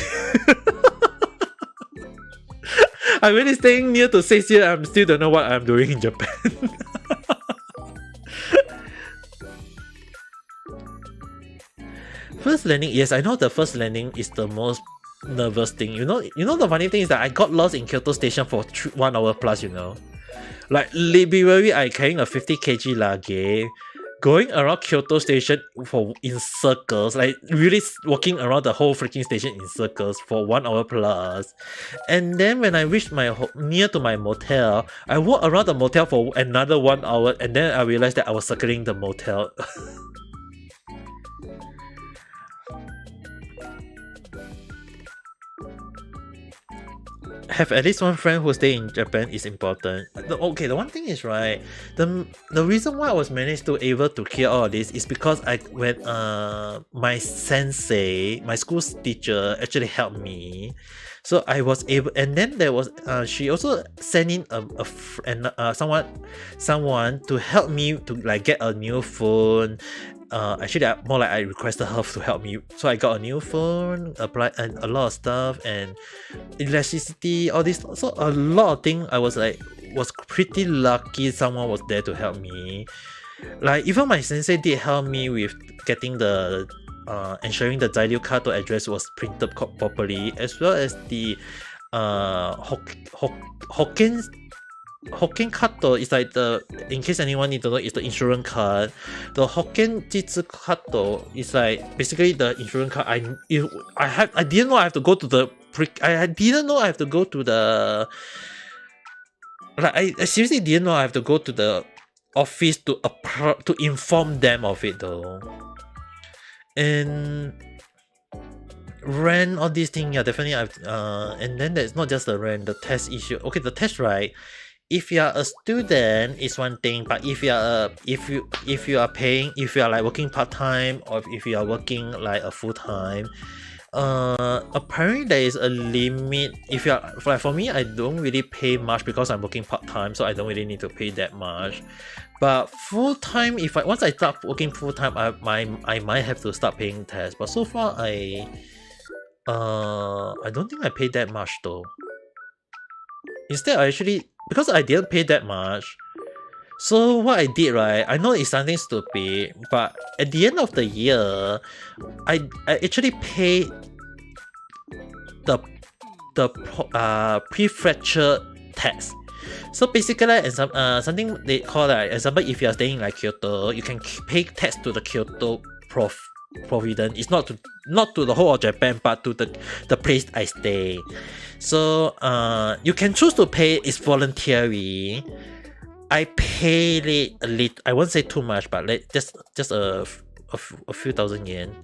I'm really staying near to 6 years and I still don't know what I'm doing in Japan. First landing, yes, I know the first landing is the most nervous thing. You know the funny thing is that I got lost in Kyoto station for 1 hour plus, you know. Like literally I carrying a 50 kg luggage, going around Kyoto station in circles, like really walking around the whole freaking station in circles for 1 hour plus. And then when I reached near to my motel, I walked around the motel for another 1 hour, and then I realized that I was circling the motel. have at least one friend who stay in Japan is important. The one thing is, right, the reason why I was managed to able to clear all of this is because when my sensei, my school's teacher, actually helped me. So I was able, and then there was she also sent in someone to help me to like get a new phone. Actually, more like I requested her to help me, so I got a new phone, applied and a lot of stuff, and electricity, all this. So a lot of things. I was pretty lucky. Someone was there to help me. Like even my sensei did help me with getting the ensuring the Zairyu Kato address was printed properly, as well as the Hokkien Kato is like the, in case anyone needs to know, is the insurance card. The Hokkien Jitsu Kato is like basically the insurance card. I didn't know I have to go to the I didn't know I have to go to the, like I seriously didn't know I have to go to the office to inform them of it though. And rent, all these things, yeah, definitely and then there's not just the rent, the test issue. Okay, the test, right? If you are a student, it's one thing, but if you are like working part-time, or if you are working like a full-time, apparently there is a limit. If you are, like for me, I don't really pay much because I'm working part-time, so I don't really need to pay that much. But full-time, once I start working full-time, I might have to start paying tax. But so far I don't think I paid that much though. Instead, because I didn't pay that much, so what I did, right, I know it's something stupid, but at the end of the year, I actually paid the prefecture tax. So basically, something they call like, example, if you are staying in like Kyoto, you can pay tax to the Kyoto providence. It's not to the whole of Japan, but to the place I stay. So you can choose to pay. It's voluntary. I paid it a little. I won't say too much, but like just a few thousand yen.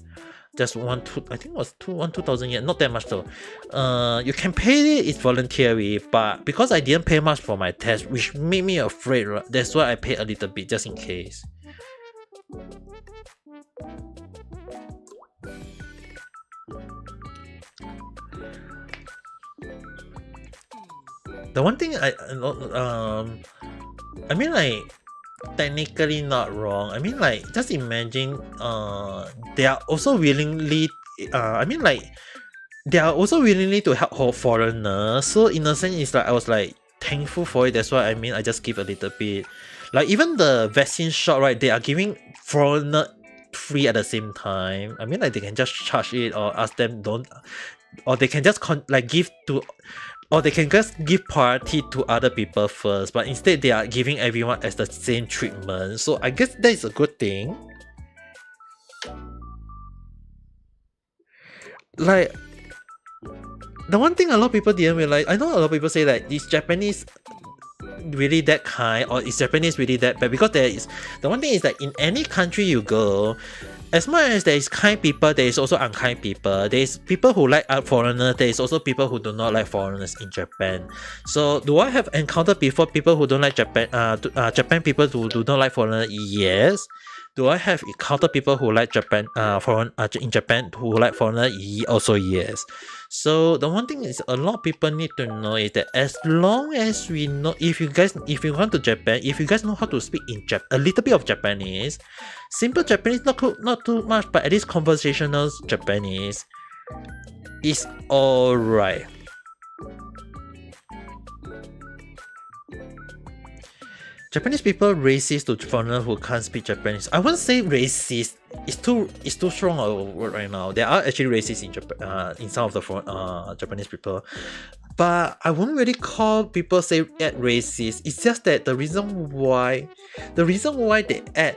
Just I think it was 2,000 yen. Not that much though. You can pay it. It's voluntary, but because I didn't pay much for my test, which made me afraid. Right? That's why I paid a little bit just in case. The one thing I mean, like, technically not wrong. I mean, like, just imagine they are also willingly they are also willingly to help foreigners. So in a sense, it's like I was like thankful for it. That's why I mean I just give a little bit. Like even the vaccine shot, right? They are giving foreigner free at the same time. I mean, like they can just charge it or ask them don't, or they can just give to. Or they can just give priority to other people first, but instead they are giving everyone as the same treatment. So I guess that is a good thing. Like, the one thing a lot of people didn't realize, I know a lot of people say that is Japanese really that kind, or is Japanese really that bad? Because the one thing is that in any country you go, as much as there is kind people, there is also unkind people. There is people who like foreigners. There is also people who do not like foreigners in Japan. So, do I have encountered before people who don't like Japan? Japan people who do not like foreigners? Yes. Do I have encountered people who like Japan? In Japan who like foreigners? Also yes. So the one thing is a lot of people need to know is that as long as we know, if you want to Japan, if you guys know how to speak a little bit of Japanese, simple Japanese, not too much, but at least conversational Japanese is alright. Japanese people racist to foreigners who can't speak Japanese. I wouldn't say racist. It's too strong a word right now. There are actually racists in Japan, in some of the Japanese people, but I wouldn't really call people say add racist. It's just that the reason why they add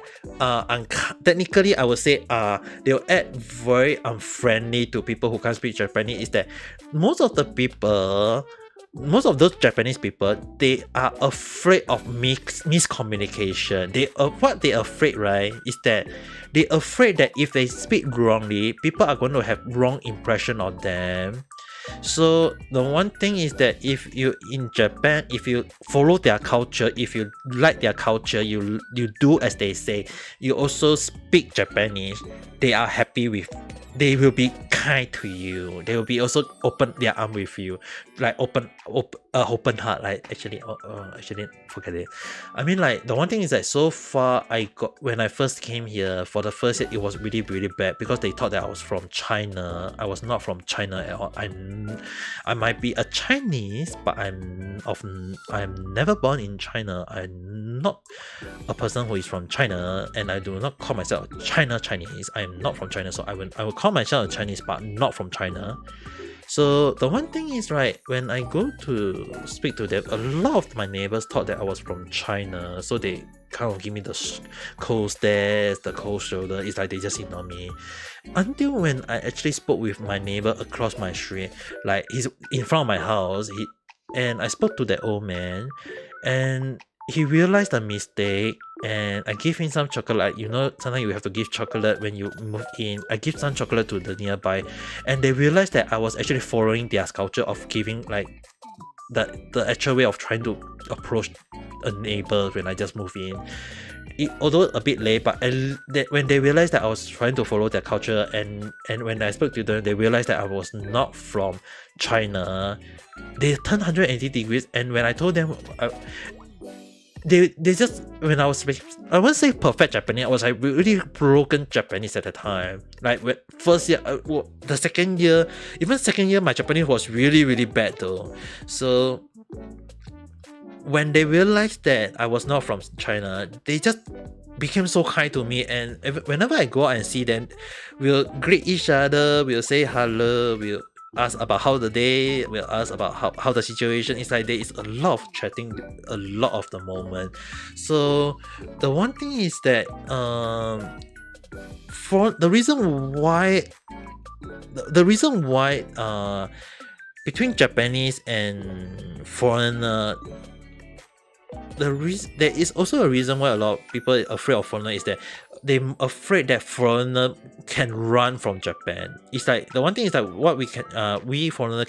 technically I would say they'll add very unfriendly to people who can't speak Japanese is that most of those Japanese people, they are afraid of miscommunication. What they're afraid, right, is that they're afraid that if they speak wrongly, people are going to have wrong impression of them. So the one thing is that if you in Japan, if you follow their culture, if you like their culture, you do as they say, you also speak Japanese, they are happy with, they will be kind to you, they will be also open their arm with you, like open heart, like actually forget it. I mean, like, the one thing is that so far I got, when I first came here for the first year, it was really really bad because they thought that I was from China. I was not from China at all. I might be a Chinese, but I'm never born in China. I'm not a person who is from China, and I do not call myself Chinese. I am not from China, so I will call myself a Chinese, but not from China. So the one thing is, right, when I go to speak to them, a lot of my neighbors thought that I was from China, so they kind of give me the cold stares, the cold shoulder. It's like they just ignore me. Until when I actually spoke with my neighbor across my street, like he's in front of my house, and I spoke to that old man, and he realized the mistake, and I gave him some chocolate. Like, you know, sometimes you have to give chocolate when you move in. I give some chocolate to the nearby, and they realized that I was actually following their culture of giving, like, the actual way of trying to approach a neighbor when I just move in. Although a bit late, but when they realized that I was trying to follow their culture, and when I spoke to them, they realized that I was not from China. They turned 180 degrees, and when I told them, they just, when I was speaking, I won't say perfect Japanese, I was like really broken Japanese at the time. Like, when first year, the second year, even second year, my Japanese was really really bad though. So when they realized that I was not from China, they just became so kind to me, and whenever I go out and see them, we'll greet each other, we'll say hello, we'll ask about how the day, we'll ask about how the situation is. Like, there is a lot of chatting, a lot of the moment. So the one thing is that for the reason why between Japanese and foreigner, there is also a reason why a lot of people are afraid of foreigner, is that they're afraid that foreigner can run from Japan. It's like, the one thing is that what we foreigner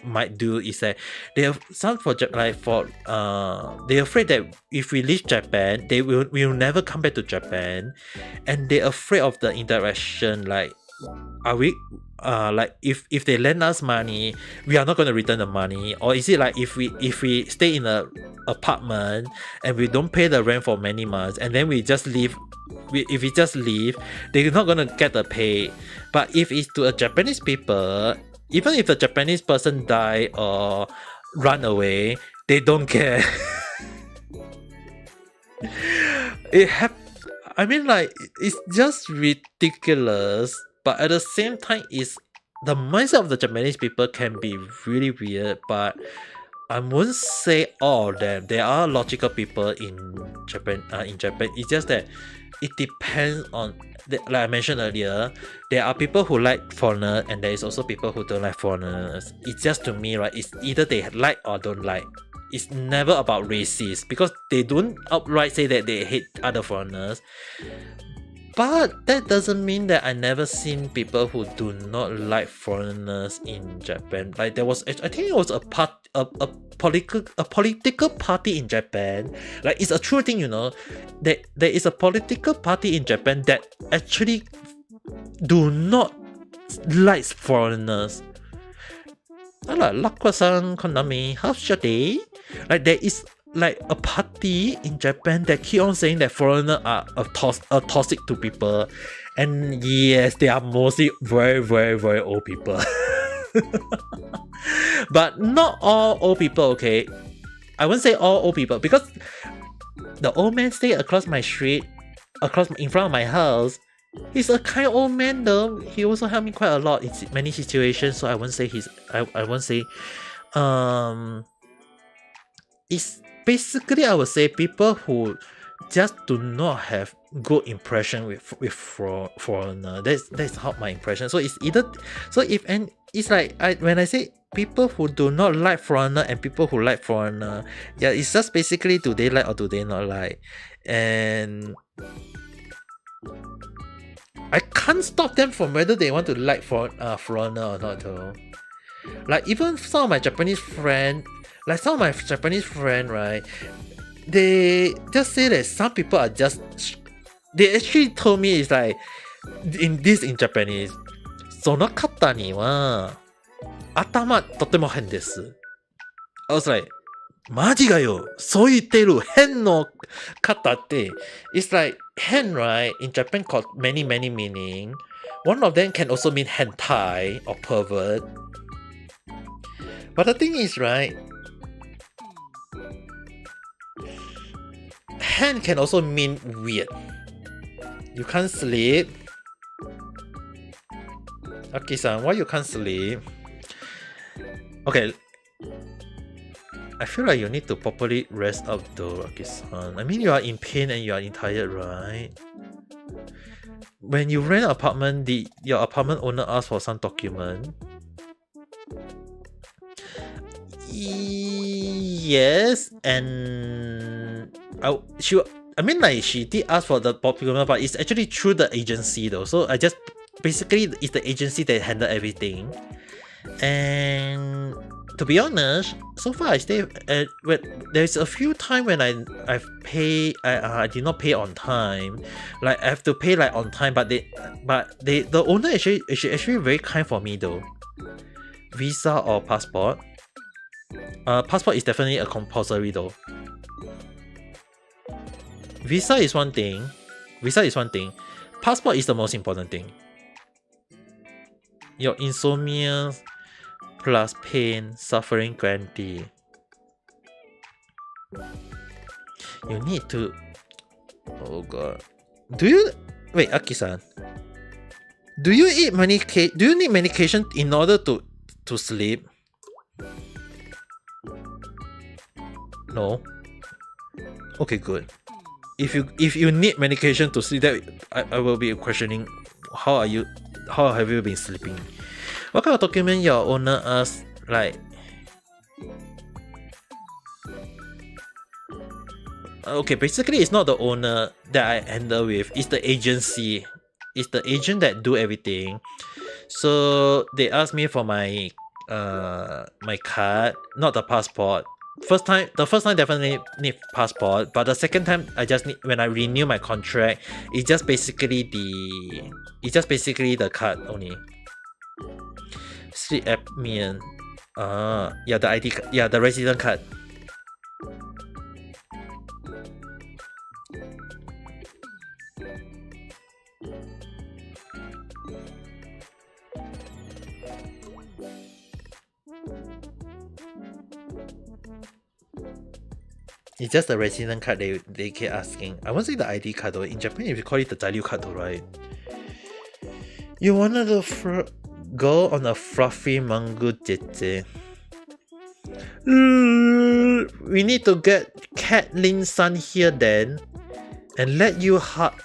might do is that they have some they're afraid that if we leave Japan, we will never come back to Japan, and they're afraid of the interaction. Like, are we like, if they lend us money, we are not going to return the money? Or is it like, if we stay in a apartment and we don't pay the rent for many months, and then we just leave, if we just leave, they're not going to get the pay? But if it's to a Japanese people, even if the Japanese person die or run away, they don't care. I mean, like, it's just ridiculous. But at the same time, the mindset of the Japanese people can be really weird, but I wouldn't say all of them. There are logical people in Japan. It's just that it depends on, like I mentioned earlier, there are people who like foreigners, and there is also people who don't like foreigners. It's just, to me, right, it's either they like or don't like. It's never about racist, because they don't outright say that they hate other foreigners. But that doesn't mean that I never seen people who do not like foreigners in Japan. Like, there was, I think it was a political party in Japan. Like, it's a true thing, you know, that there is a political party in Japan that actually do not like foreigners. Hello, Lakwa-san, Konami, how's your day? Like, there is like a party in Japan that keep on saying that foreigners are toxic to people, and yes, they are mostly very very very old people. But not all old people, okay? I won't say all old people, because the old man stay across my street, in front of my house. He's a kind old man though. He also helped me quite a lot in many situations, so I won't say it's basically, I would say, people who just do not have good impression with foreigner. That's how my impression. So it's either, it's like, when I say people who do not like foreigner and people who like foreigner, yeah, it's just basically, do they like or do they not like? And I can't stop them from whether they want to like foreigner or not though. Like even some of my Japanese friend, right? They just say that some people are just. They actually told me it's like in Japanese. その方には頭とても変です。I was like, マジかよ。そう言ってる変の方って it's like 変 right in Japan called many meaning. One of them can also mean hentai or pervert. But the thing is, right, hen can also mean weird. You can't sleep. Aki-san, why you can't sleep? Okay. I feel like you need to properly rest up though, Aki-san. I mean, you are in pain and you are tired, right? When you rent an apartment, your apartment owner asked for some document? Yes, and she did ask for the document, but it's actually through the agency though. So I just basically it's the agency that handle everything. And to be honest, so far I stay there's a few times when I did not pay on time. Like I have to pay like on time, but the owner actually very kind for me though. Visa or passport? Passport is definitely a compulsory though. Visa is one thing. Passport is the most important thing. Your insomnia plus pain, suffering guarantee. You need to. Oh god. Wait, Aki-san. Do you need medication in order to sleep? No. Okay, good. If you need medication to sleep, that I will be questioning how have you been sleeping? What kind of document your owner asked? Like, okay, basically it's not the owner that I handle with, it's the agency. It's the agent that do everything. So they asked me for my my card, not the passport. The first time definitely need passport, but the second time I just need, when I renew my contract, it's just basically the card only. Sleep apnea. Yeah, the ID card. Yeah, the resident card. It's just the resident card they keep asking. I won't say the ID card though. In Japan, if you call it the Zairyu card though, right? You wanted to go on a fluffy mango jete. We need to get Kathleen-san here then and let you hug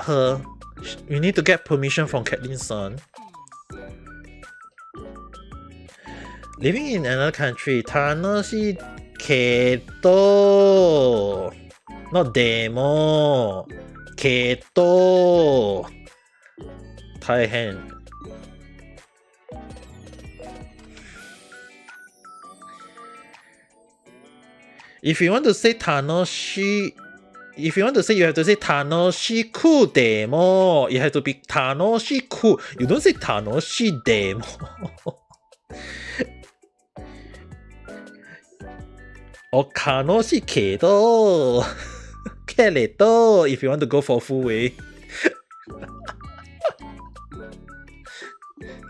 her. You need to get permission from Kathleen-san. Living in another country, Tanoshi Keto. Not demo. Keto. 大変. If you want to say Tanoshi, if you want to say, you have to say Tanoshiku demo. You have to be Tanoshiku. You don't say Tanoshi demo. Or Kanoshi kedo. Keredo. If you want to go for full way.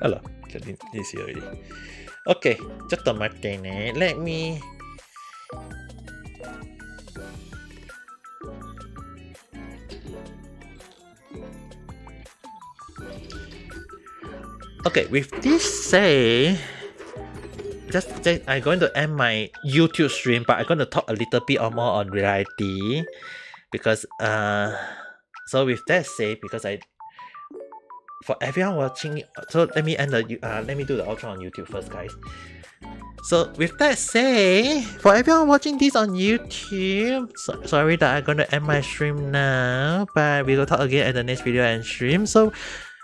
Hello. This here already. Okay. ちょっと待ってね. Let me. Okay, with this say, just I'm going to end my YouTube stream, but I'm going to talk a little bit more on reality, because so with that say, because for everyone watching, so let me do the outro on YouTube first, guys. So with that say, for everyone watching this on YouTube, sorry that I'm going to end my stream now, but we will talk again at the next video and stream. So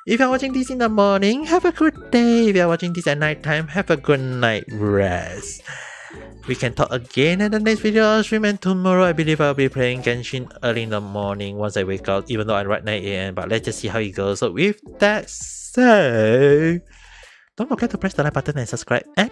If you're watching this in the morning, have a good day. If you're watching this at night time, have a good night rest. We can talk again in the next video stream, and tomorrow I believe I'll be playing Genshin early in the morning once I wake up, even though I write 9 AM, but let's just see how it goes. So with that said, don't forget to press the like button and subscribe, and